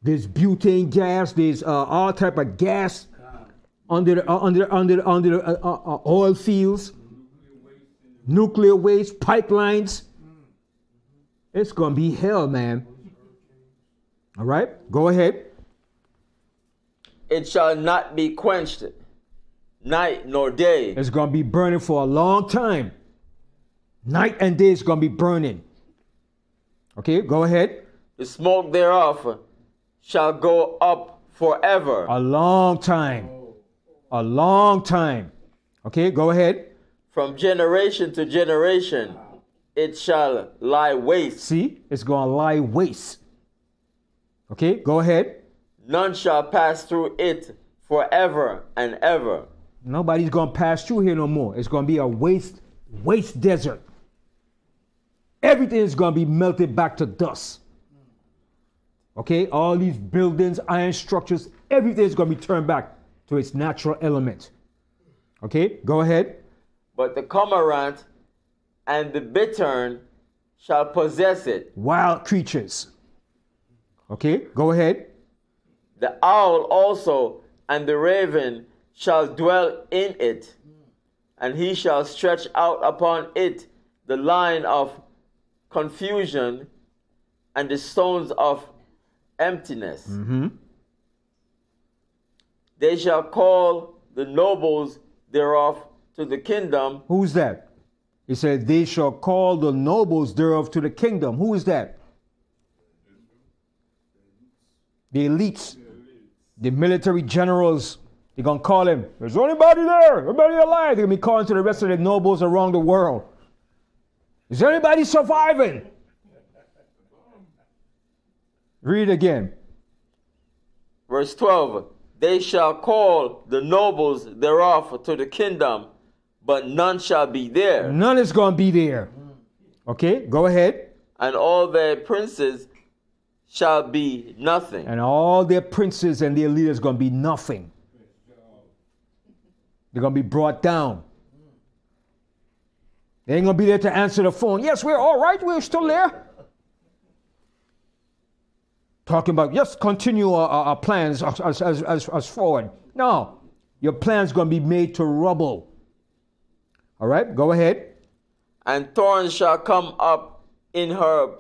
There's butane gas. There's all type of gas under the oil fields, nuclear waste, pipelines. It's going to be hell, man. All right? Go ahead. It shall not be quenched, night nor day. It's going to be burning for a long time. Night and day is going to be burning. Okay, go ahead. The smoke thereof shall go up forever. A long time. A long time. Okay, go ahead. From generation to generation it shall lie waste. See, it's going to lie waste. Okay, go ahead. None shall pass through it forever and ever. Nobody's going to pass through here no more. It's going to be a waste desert. Everything is going to be melted back to dust. Okay, all these buildings, iron structures, everything is going to be turned back to its natural element. Okay, go ahead. But the cormorant and the bittern shall possess it. Wild creatures. Okay, go ahead. The owl also and the raven shall dwell in it, and he shall stretch out upon it the line of confusion and the stones of emptiness. They shall call the nobles thereof to the kingdom. Who's that? He said, they shall call the nobles thereof to the kingdom. Who is that? The elites. The military generals. They're going to call him. There's anybody there? Everybody alive? They're going to be calling to the rest of the nobles around the world. Is anybody surviving? Read again. Verse 12. They shall call the nobles thereof to the kingdom, but none shall be there. None is going to be there. Okay, go ahead. And all their princes shall be nothing. And all their princes and their leaders going to be nothing. They're going to be brought down. They ain't going to be there to answer the phone. Yes, we're all right. We're still there. Talking about, yes, continue our plans as forward. No, your plan's going to be made to rubble. All right, go ahead. And thorns shall come up in her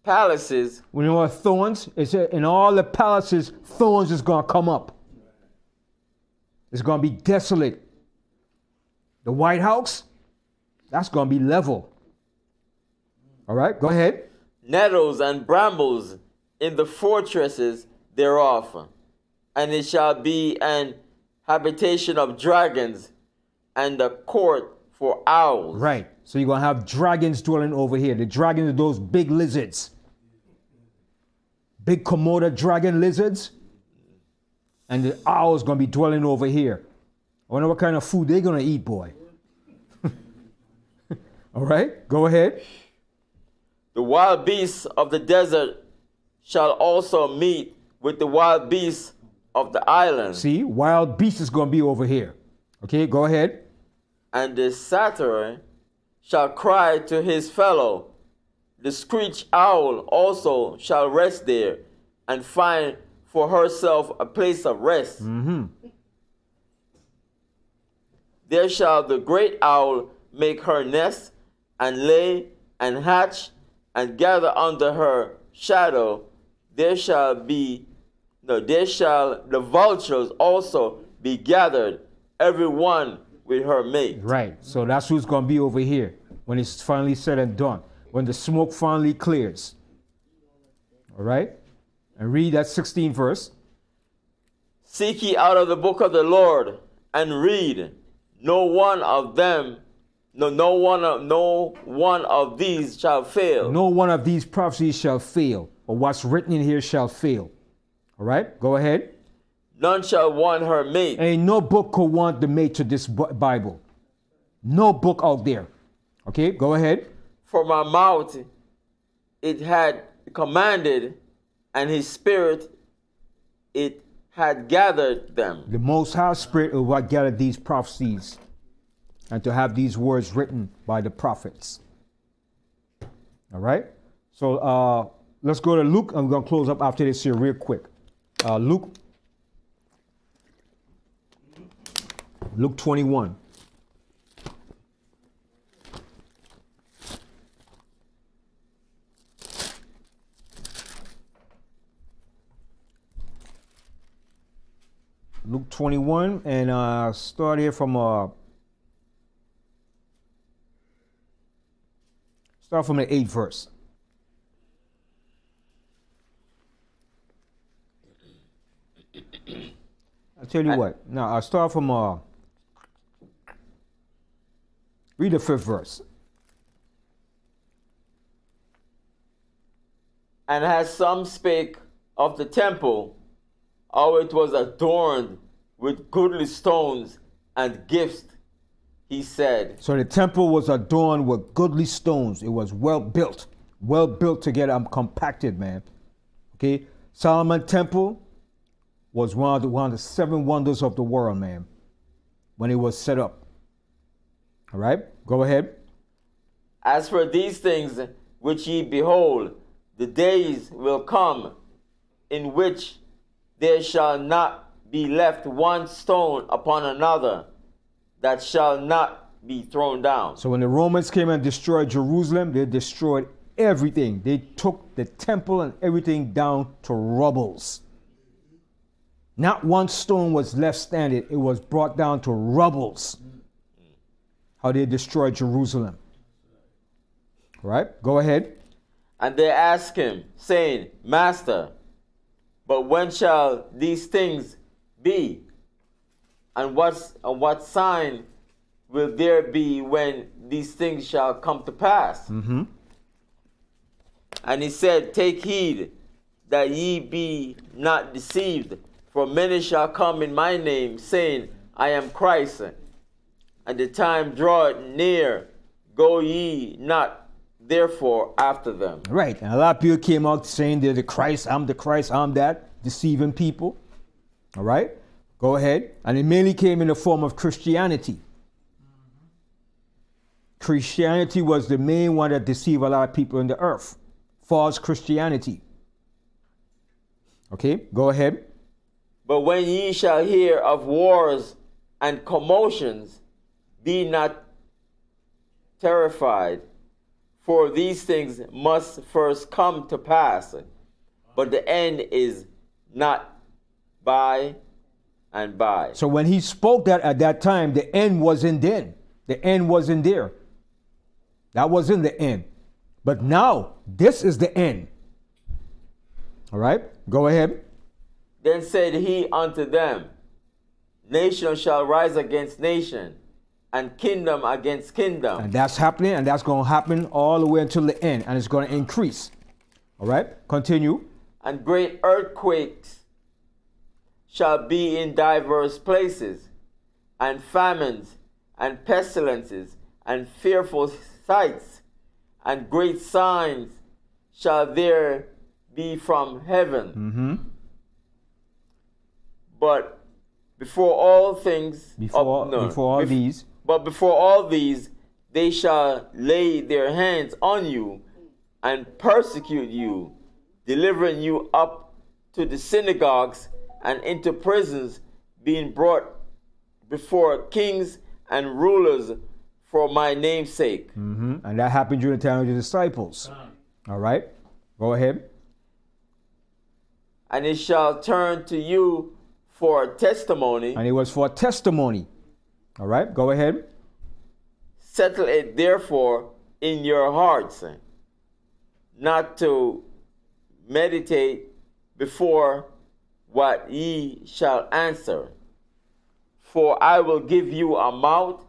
palaces. We know what thorns? It's in all the palaces, thorns is going to come up. It's going to be desolate. The White House, that's going to be level. All right, go ahead. Nettles and brambles in the fortresses thereof, and it shall be an habitation of dragons and a court for owls. Right. So you're going to have dragons dwelling over here. The dragons are those big lizards. Big Komodo dragon lizards. And the owls going to be dwelling over here. I wonder what kind of food they're going to eat, boy. All right, go ahead. The wild beasts of the desert shall also meet with the wild beasts of the island. See, wild beasts is going to be over here. Okay, go ahead. And the satyr shall cry to his fellow. The screech owl also shall rest there and find for herself a place of rest. There shall the great owl make her nest and lay and hatch and gather under her shadow. There shall the vultures also be gathered, every one with her mate. Right. So that's who's going to be over here when it's finally said and done. When the smoke finally clears. All right. And read that 16th verse. Seek ye out of the book of the Lord and read. No one of these shall fail. No one of these prophecies shall fail. Or what's written in here shall fail. All right. Go ahead. None shall want her mate. Ain't no book could want the mate to this Bible. No book out there. Okay, go ahead. For my mouth it had commanded, and his spirit it had gathered them. The Most High Spirit is what gathered these prophecies and to have these words written by the prophets. All right? So let's go to Luke. I'm going to close up after this here real quick. Luke 21. Luke 21 and start here from the 8th verse. I'll tell you what. Now I'll start from read the 5th verse. And as some spake of the temple, how it was adorned with goodly stones and gifts, he said. So the temple was adorned with goodly stones. It was well built together. I'm compacted, man. Okay, Solomon Temple was one of the 7 wonders of the world, man, when it was set up. All right, go ahead. As for these things which ye behold, the days will come in which there shall not be left one stone upon another that shall not be thrown down. So when the Romans came and destroyed Jerusalem, they destroyed everything. They took the temple and everything down to rubbles. Not one stone was left standing. It was brought down to rubbles. How they destroyed Jerusalem. Right? Go ahead. And they asked him, saying, Master, but when shall these things be? And what sign will there be when these things shall come to pass? Mm-hmm. And he said, Take heed that ye be not deceived, for many shall come in my name, saying, I am Christ, and the time draweth near. Go ye not therefore after them. Right. And a lot of people came out saying they're the Christ, I'm that, deceiving people. All right. Go ahead. And it mainly came in the form of Christianity. Christianity was the main one that deceived a lot of people in the earth. False Christianity. Okay, go ahead. But when ye shall hear of wars and commotions, be not terrified, for these things must first come to pass, but the end is not by and by. So when he spoke that at that time, the end wasn't then. The end wasn't there. That wasn't the end. But now, this is the end. All right, go ahead. Then said he unto them, Nation shall rise against nation, and kingdom against kingdom. And that's happening, and that's going to happen all the way until the end, and it's going to increase. All right, continue. And great earthquakes shall be in diverse places, and famines, and pestilences, and fearful sights, and great signs shall there be from heaven. Mm-hmm. But before all things, But before all these, they shall lay their hands on you and persecute you, delivering you up to the synagogues and into prisons, being brought before kings and rulers for my name's sake. Mm-hmm. And that happened during the time of the disciples. All right, go ahead. And it shall turn to you for a testimony. And it was for a testimony. All right, go ahead. Settle it therefore in your hearts, not to meditate before what ye shall answer. For I will give you a mouth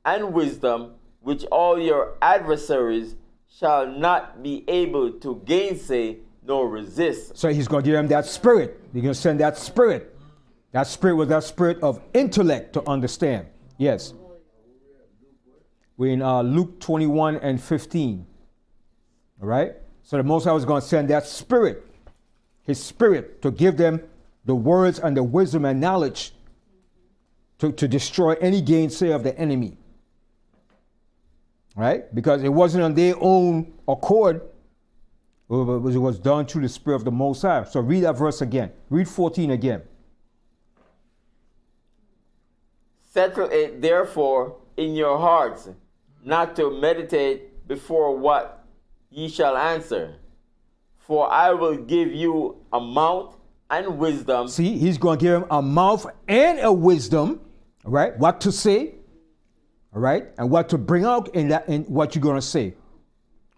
and wisdom which all your adversaries shall not be able to gainsay nor resist. So he's going to give them that spirit. He's going to send that spirit. That spirit was that spirit of intellect to understand. Yes. We're in Luke 21 and 15. All right? So the Most High was going to send that spirit, his spirit, to give them the words and the wisdom and knowledge to destroy any gainsay of the enemy. Right? Because it wasn't on their own accord. It was done through the spirit of the Most High. So read that verse again. Read 14 again. Settle it therefore in your hearts, not to meditate before what ye shall answer. For I will give you a mouth and wisdom. See, he's going to give him a mouth and a wisdom, all right? What to say, all right? And what to bring out in what you're going to say.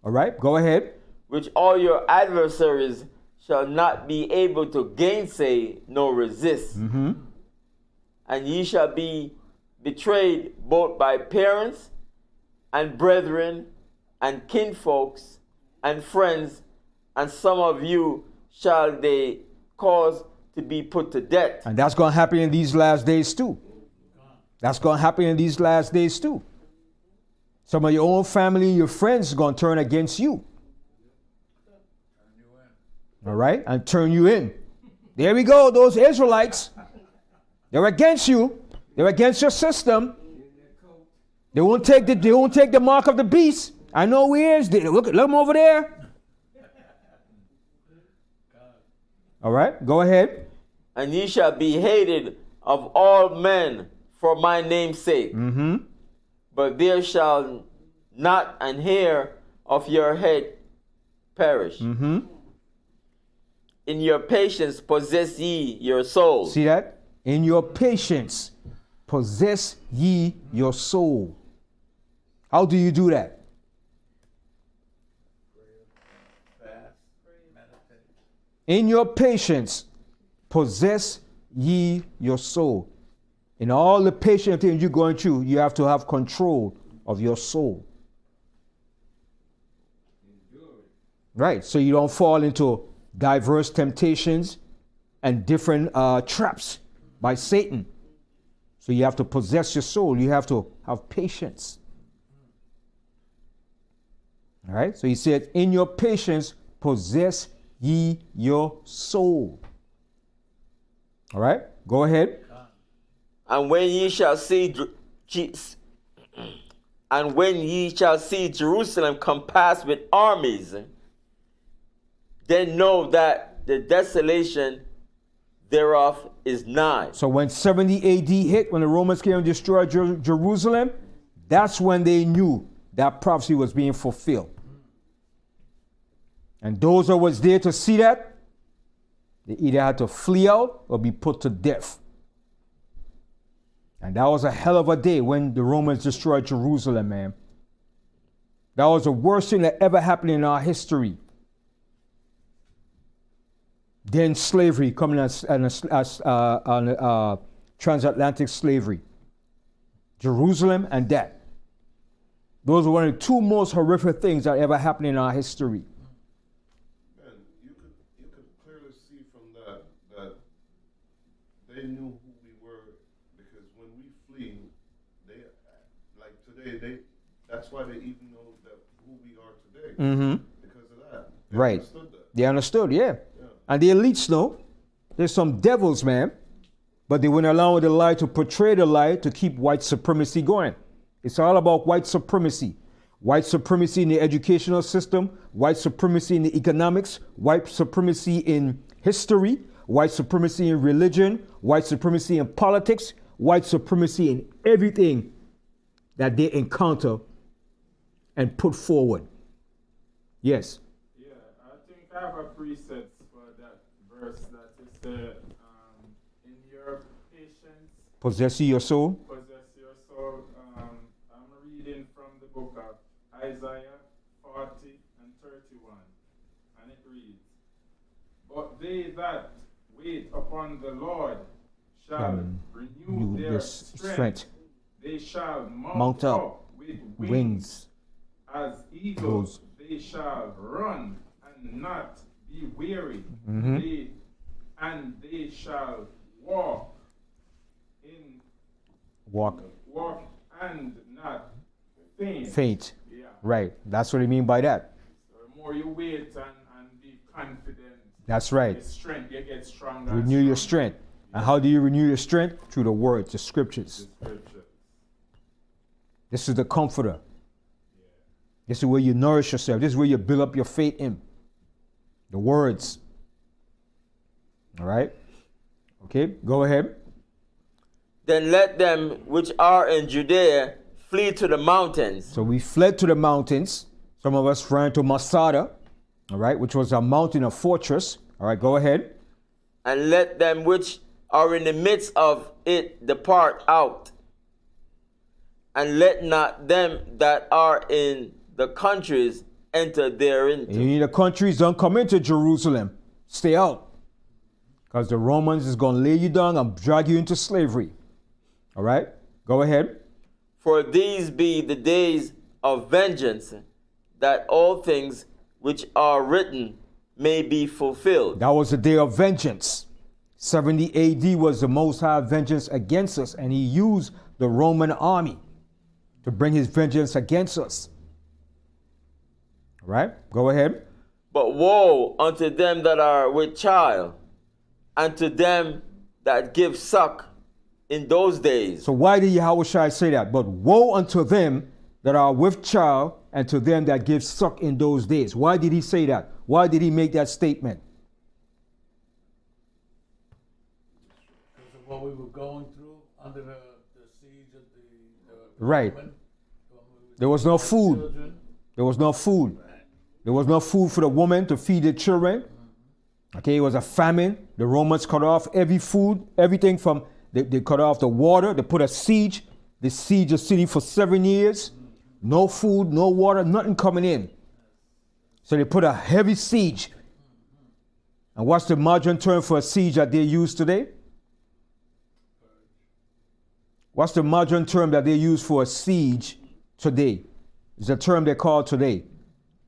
All right? Go ahead. Which all your adversaries shall not be able to gainsay nor resist. Mm-hmm. And ye shall be betrayed both by parents and brethren and kinfolks and friends, and some of you shall they cause to be put to death. And that's going to happen in these last days too. That's going to happen in these last days too. Some of your own family, your friends are going to turn against you. All right? And turn you in. There we go, those Israelites. They're against you. They're against your system. They won't take the mark of the beast. I know who he is. Look them over there. All right, go ahead. And ye shall be hated of all men for my name's sake. Mm-hmm. But there shall not an hair of your head perish. Mm-hmm. In your patience possess ye your soul. See that? In your patience possess ye your soul. How do you do that? In your patience possess ye your soul. In all the patient things you're going through, you have to have control of your soul. Right, so you don't fall into diverse temptations and different traps by Satan. So you have to possess your soul. You have to have patience. All right, so he said, in your patience possess ye your soul. All right, go ahead. And when ye shall see Jerusalem compassed with armies, then know that the desolation thereof is nigh. So when 70 AD hit, when the Romans came and destroyed Jerusalem, that's when they knew that prophecy was being fulfilled. And those that was there to see that, they either had to flee out or be put to death. And that was a hell of a day when the Romans destroyed Jerusalem, man. That was the worst thing that ever happened in our history. Then slavery coming as transatlantic slavery. Jerusalem and that. Those were one of the two most horrific things that ever happened in our history. Man, you could clearly see from that they knew who we were, because when we flee, they, like today, that's why they even know that who we are today. Mm-hmm. Because of that. Right. Understood that. They understood, yeah. And the elites know. There's some devils, man. But they wouldn't allow the lie to portray the lie to keep white supremacy going. It's all about white supremacy. White supremacy in the educational system, white supremacy in the economics, white supremacy in history, white supremacy in religion, white supremacy in politics, white supremacy in everything that they encounter and put forward. Yes. Yeah, I think I have a preset for that verse that is in your patience, Possess ye your soul. possess your soul. I'm reading from the book of Isaiah 40 and 31, and it reads, but they that wait upon the Lord shall renew their strength. They shall mount up with wings as eagles. They shall run and not be weary. Mm-hmm. They shall walk and not faint. Faint. Yeah. Right. That's what I mean by that. So the more you wait and be confident, That's right. your strength, you get stronger. Renew your strength. And how do you renew your strength? Through the words, the scriptures. This is the comforter. This is where you nourish yourself. This is where you build up your faith in. The words. All right? Okay, go ahead. Then let them which are in Judea flee to the mountains. So we fled to the mountains. Some of us ran to Masada, all right, which was a mountain, a fortress. All right, go ahead. and let them which are in the midst of it depart out, and let not them that are in the countries enter therein. In the countries, don't come into Jerusalem. Stay out. Because the Romans is going to lay you down and drag you into slavery. All right? Go ahead. For these be the days of vengeance, that all things which are written may be fulfilled. That was the day of vengeance. 70 AD was the Most High vengeance against us, and he used the Roman army to bring his vengeance against us. All right? Go ahead. But woe unto them that are with child, and to them that give suck in those days. So why did Yahushua say that? But woe unto them that are with child, and to them that give suck in those days. Why did he say that? Why did he make that statement? Because of what we were going through under the siege of the Right. Roman. There was no food. Children. There was no food. There was no food for the woman to feed the children. Okay, it was a famine. The Romans cut off every food, everything from, they cut off the water. They put a siege. They sieged the city for 7 years. No food, no water, nothing coming in. So they put a heavy siege. And what's the modern term for a siege that they use today? What's the modern term that they use for a siege today? It's a term they call today.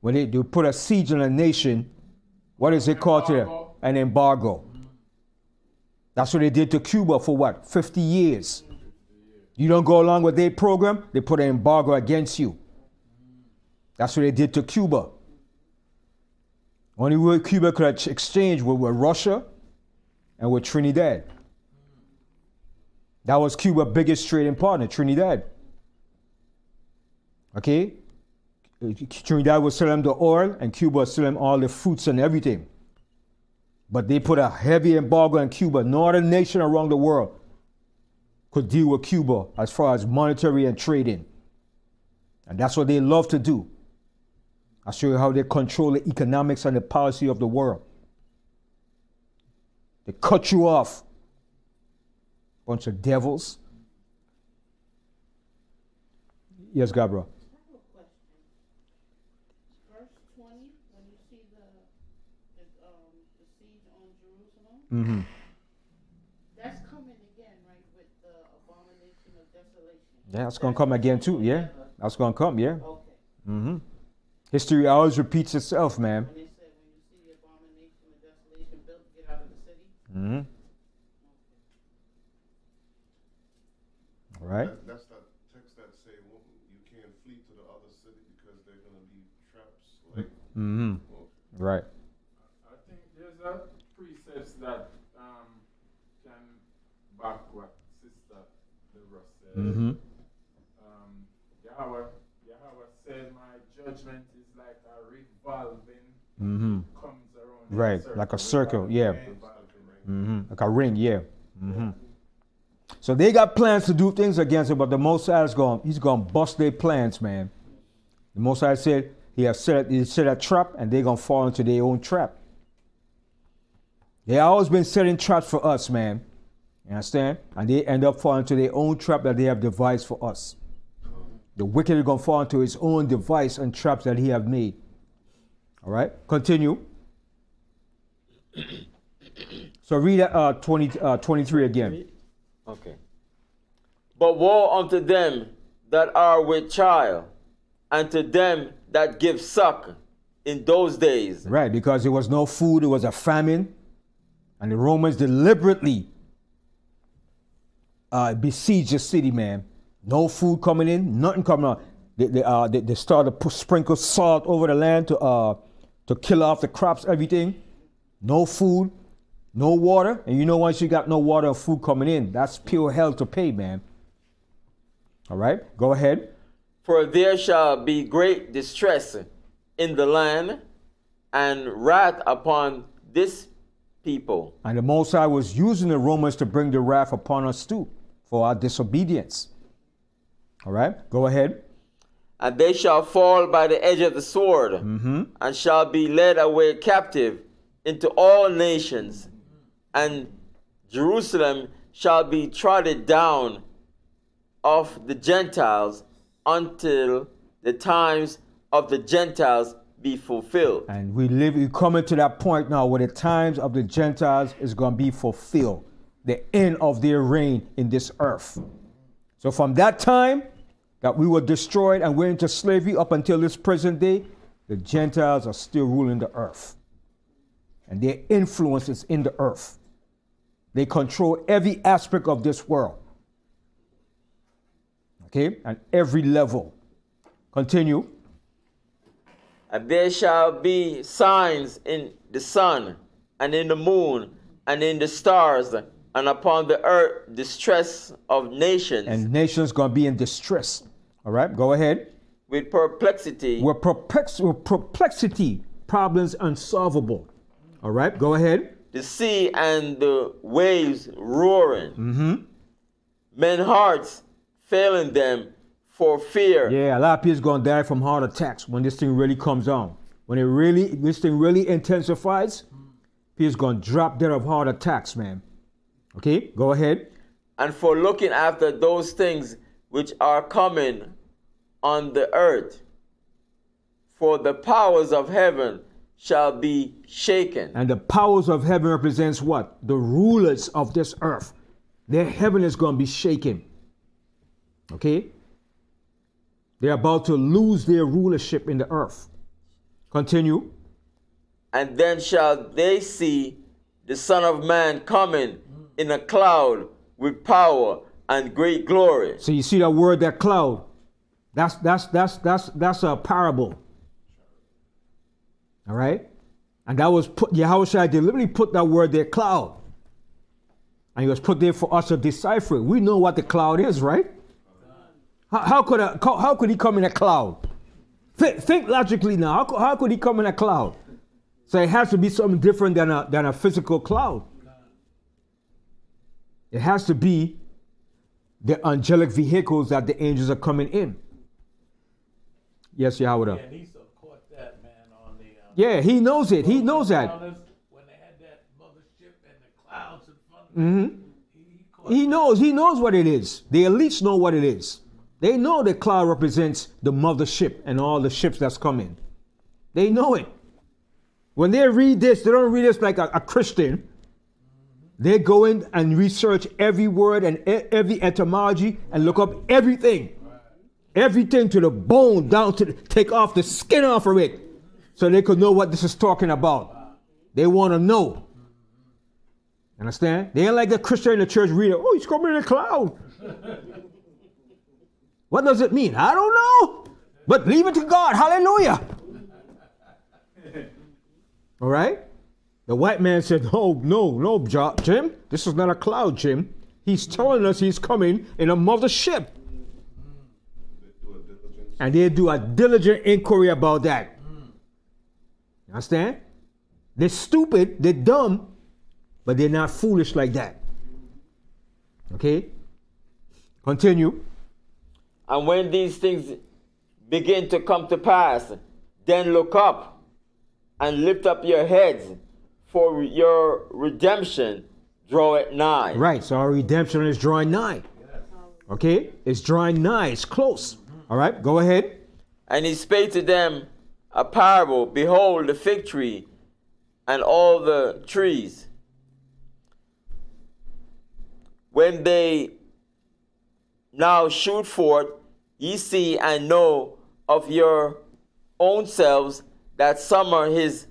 When they put a siege on a nation, what is it called today? An embargo. That's what they did to Cuba for what? 50 years. You don't go along with their program, they put an embargo against you. That's what they did to Cuba. Only way Cuba could exchange with Russia and with Trinidad. That was Cuba's biggest trading partner, Trinidad. Okay? Trinidad was selling them the oil, and Cuba was selling them all the fruits and everything. But they put a heavy embargo on Cuba. No other nation around the world could deal with Cuba as far as monetary and trading. And that's what they love to do. I'll show you how they control the economics and the policy of the world. They cut you off. Bunch of devils. Yes, Gabriel. I have a question. Verse 20, when you see the siege on Jerusalem, Mm-hmm. that's coming again, right, with the abomination of desolation. Yeah, that's going to come again too. Yeah, that's going to come. Yeah. Okay. Mm-hmm. History always repeats itself, man. When they said when you see the abomination of desolation built, get out of the city. Mm-hmm. All right. That's that text that say you can't flee to the other city because they're going to be traps. Like, Mm-hmm. Right. I think there's a precepts that can back what Sister Deborah said. Mm-hmm. Yahweh said, "My judgment is like a revolving, Mm-hmm. comes around Right, like a circle, yeah. Mm-hmm. Like a ring, yeah. Mm-hmm. So they got plans to do things against it, but the Most High he's going to bust their plans, man. The Most High said he set a trap, and they're going to fall into their own trap. They always been setting traps for us, man. You understand? And they end up falling into their own trap that they have devised for us. The wicked is going to fall into his own device and traps that he have made. All right? Continue. So read 23 again. Okay. But woe unto them that are with child, and to them that give suck in those days. Right, because there was no food, it was a famine. And the Romans deliberately besieged the city, man. No food coming in, nothing coming out. They started to sprinkle salt over the land to kill off the crops, everything. No food, no water. And you know, once you got no water and food coming in, that's pure hell to pay, man. All right, go ahead. For there shall be great distress in the land, and wrath upon this people. And the Most High was using the Romans to bring the wrath upon us too, for our disobedience. All right, go ahead. And they shall fall by the edge of the sword, Mm-hmm. and shall be led away captive into all nations, and Jerusalem shall be trodden down of the Gentiles until the times of the Gentiles be fulfilled. And we're coming to that point now where the times of the Gentiles is going to be fulfilled. The end of their reign in this earth. So from that time that we were destroyed and went into slavery up until this present day, the Gentiles are still ruling the earth. And their influence is in the earth. They control every aspect of this world. Okay? And every level. Continue. And there shall be signs in the sun, and in the moon, and in the stars, and upon the earth distress of nations. And nations going to be in distress. All right, go ahead. With perplexity. With perplexity, problems unsolvable. All right, go ahead. The sea and the waves roaring. Men hearts failing them for fear. Yeah, a lot of people going to die from heart attacks when this thing really comes on. When this thing really intensifies, people's going to drop dead of heart attacks, man. Okay, go ahead. And for looking after those things which are coming on the earth, for the powers of heaven shall be shaken. And the powers of heaven represents what? The rulers of this earth. Their heaven is going to be shaken. Okay? They're about to lose their rulership in the earth. Continue. And then shall they see the Son of Man coming in a cloud with power and great glory. So you see that word, that cloud. That's a parable. All right? And that was put, Yahushua deliberately put that word there, cloud. And it was put there for us to decipher it. We know what the cloud is, right? How could he come in a cloud? Think logically now. How could he come in a cloud? So it has to be something different than a physical cloud. It has to be the angelic vehicles that the angels are coming in. Yes, Yahweh. Yeah, and he caught that man on the. Yeah, he knows it. He knows that. When they had that mothership and the clouds in front of him, He knows what it is. The elites know what it is. They know the cloud represents the mothership and all the ships that's coming. They know it. When they read this, they don't read this like a Christian. They go in and research every word and every etymology and look up everything. Everything to the bone, down to take off the skin off of it so they could know what this is talking about. They want to know. Understand? They ain't like the Christian in the church reading, oh, he's coming in a cloud. What does it mean? I don't know. But leave it to God. Hallelujah. All right? The white man said, oh, no, Jim. This is not a cloud, Jim. He's telling us he's coming in a mothership. And they do a diligent inquiry about that. You understand? They're stupid, they're dumb, but they're not foolish like that. Okay? Continue. And when these things begin to come to pass, then look up and lift up your heads, for your redemption draweth nigh. Right, so our redemption is drawing nigh. Okay? It's drawing nigh, it's close. All right, go ahead. And he spake to them a parable. Behold, the fig tree and all the trees, when they now shoot forth, ye see and know of your own selves that summer is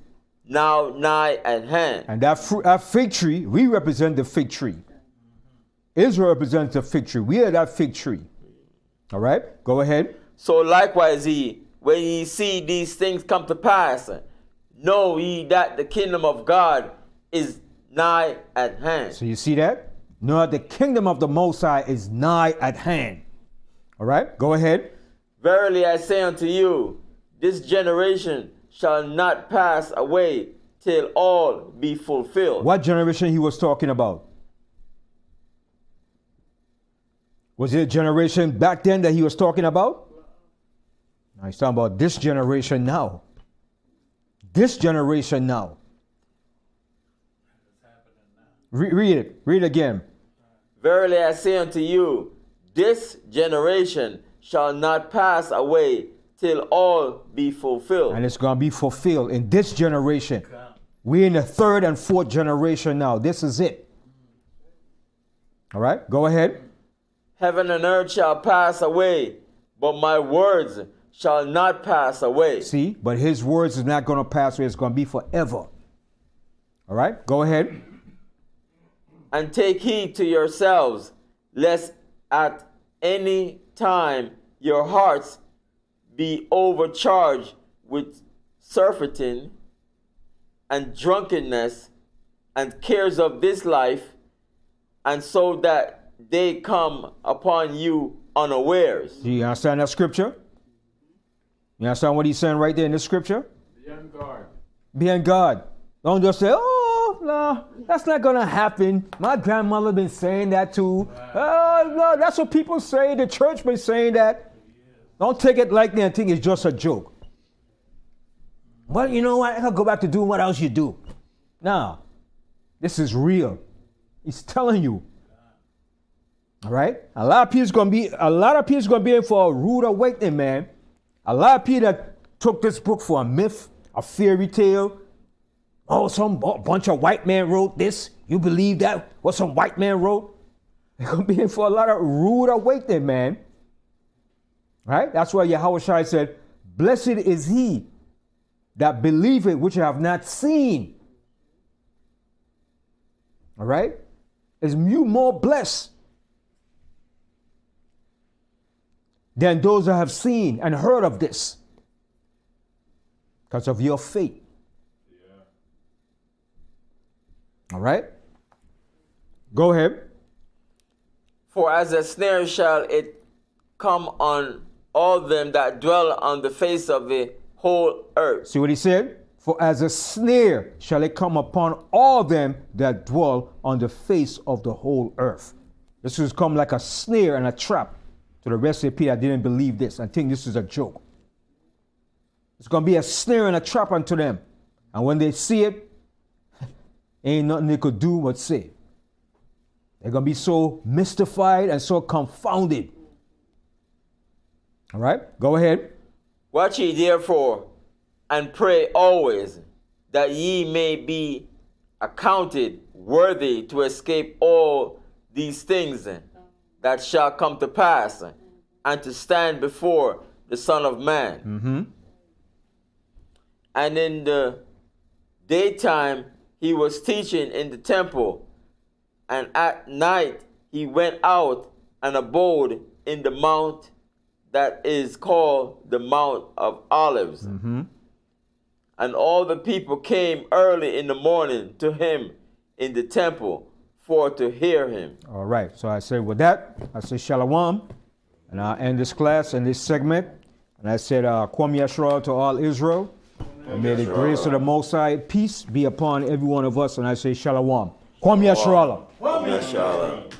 now nigh at hand. And that fig tree, we represent the fig tree. Israel represents the fig tree. We are that fig tree. All right, go ahead. So likewise when ye see these things come to pass, know ye that the kingdom of God is nigh at hand. So you see that? Know that the kingdom of the Most High is nigh at hand. All right, go ahead. Verily I say unto you, this generation shall not pass away till all be fulfilled. What generation he was talking about? Was it a generation back then that he was talking about? No, he's talking about this generation now. This generation now. Read it. Read it again. Verily I say unto you, this generation shall not pass away till all be fulfilled. And it's going to be fulfilled in this generation. We're in the third and fourth generation now. This is it. All right, go ahead. Heaven and earth shall pass away, but my words shall not pass away. See, but his words is not going to pass away. It's going to be forever. All right, go ahead. And take heed to yourselves, lest at any time your hearts be overcharged with surfeiting and drunkenness and cares of this life, and so that they come upon you unawares. Do you understand that scripture? You understand what he's saying right there in the scripture? Be on guard. Be on guard. Don't just say, oh, no, that's not going to happen. My grandmother been saying that too. Oh, no, that's what people say. The church been saying that. Don't take it like that and think it's just a joke. Well, you know what? I gotta go back to doing what else you do. Now, this is real. He's telling you. All right? A lot of people's gonna be in for a rude awakening, man. A lot of people that took this book for a myth, a fairy tale. Oh, some bunch of white man wrote this. You believe that? What some white man wrote? They're gonna be in for a lot of rude awakening, man. Right? That's why Yahweh said, blessed is he that believeth which have not seen. All right? Is you more blessed than those that have seen and heard of this because of your faith. Yeah. All right? Go ahead. For as a snare shall it come on all them that dwell on the face of the whole earth. See what he said? For as a snare shall it come upon all them that dwell on the face of the whole earth. This has come like a snare and a trap to the rest of the people that didn't believe this and think this is a joke. It's going to be a snare and a trap unto them. And when they see it, ain't nothing they could do but say. They're going to be so mystified and so confounded. All right, go ahead. Watch ye therefore, and pray always, that ye may be accounted worthy to escape all these things that shall come to pass, and to stand before the Son of Man. Mm-hmm. And in the daytime he was teaching in the temple, and at night he went out and abode in the mount that is called the Mount of Olives. Mm-hmm. And all the people came early in the morning to him in the temple for to hear him. All right, so I said with that, I say Shalom, and I'll end this class and this segment. And I said, Kwam Yashra to all Israel, and may the grace of the Most High, peace be upon every one of us. And I say Shalom. Kwam Yashra. Kwam Yashra.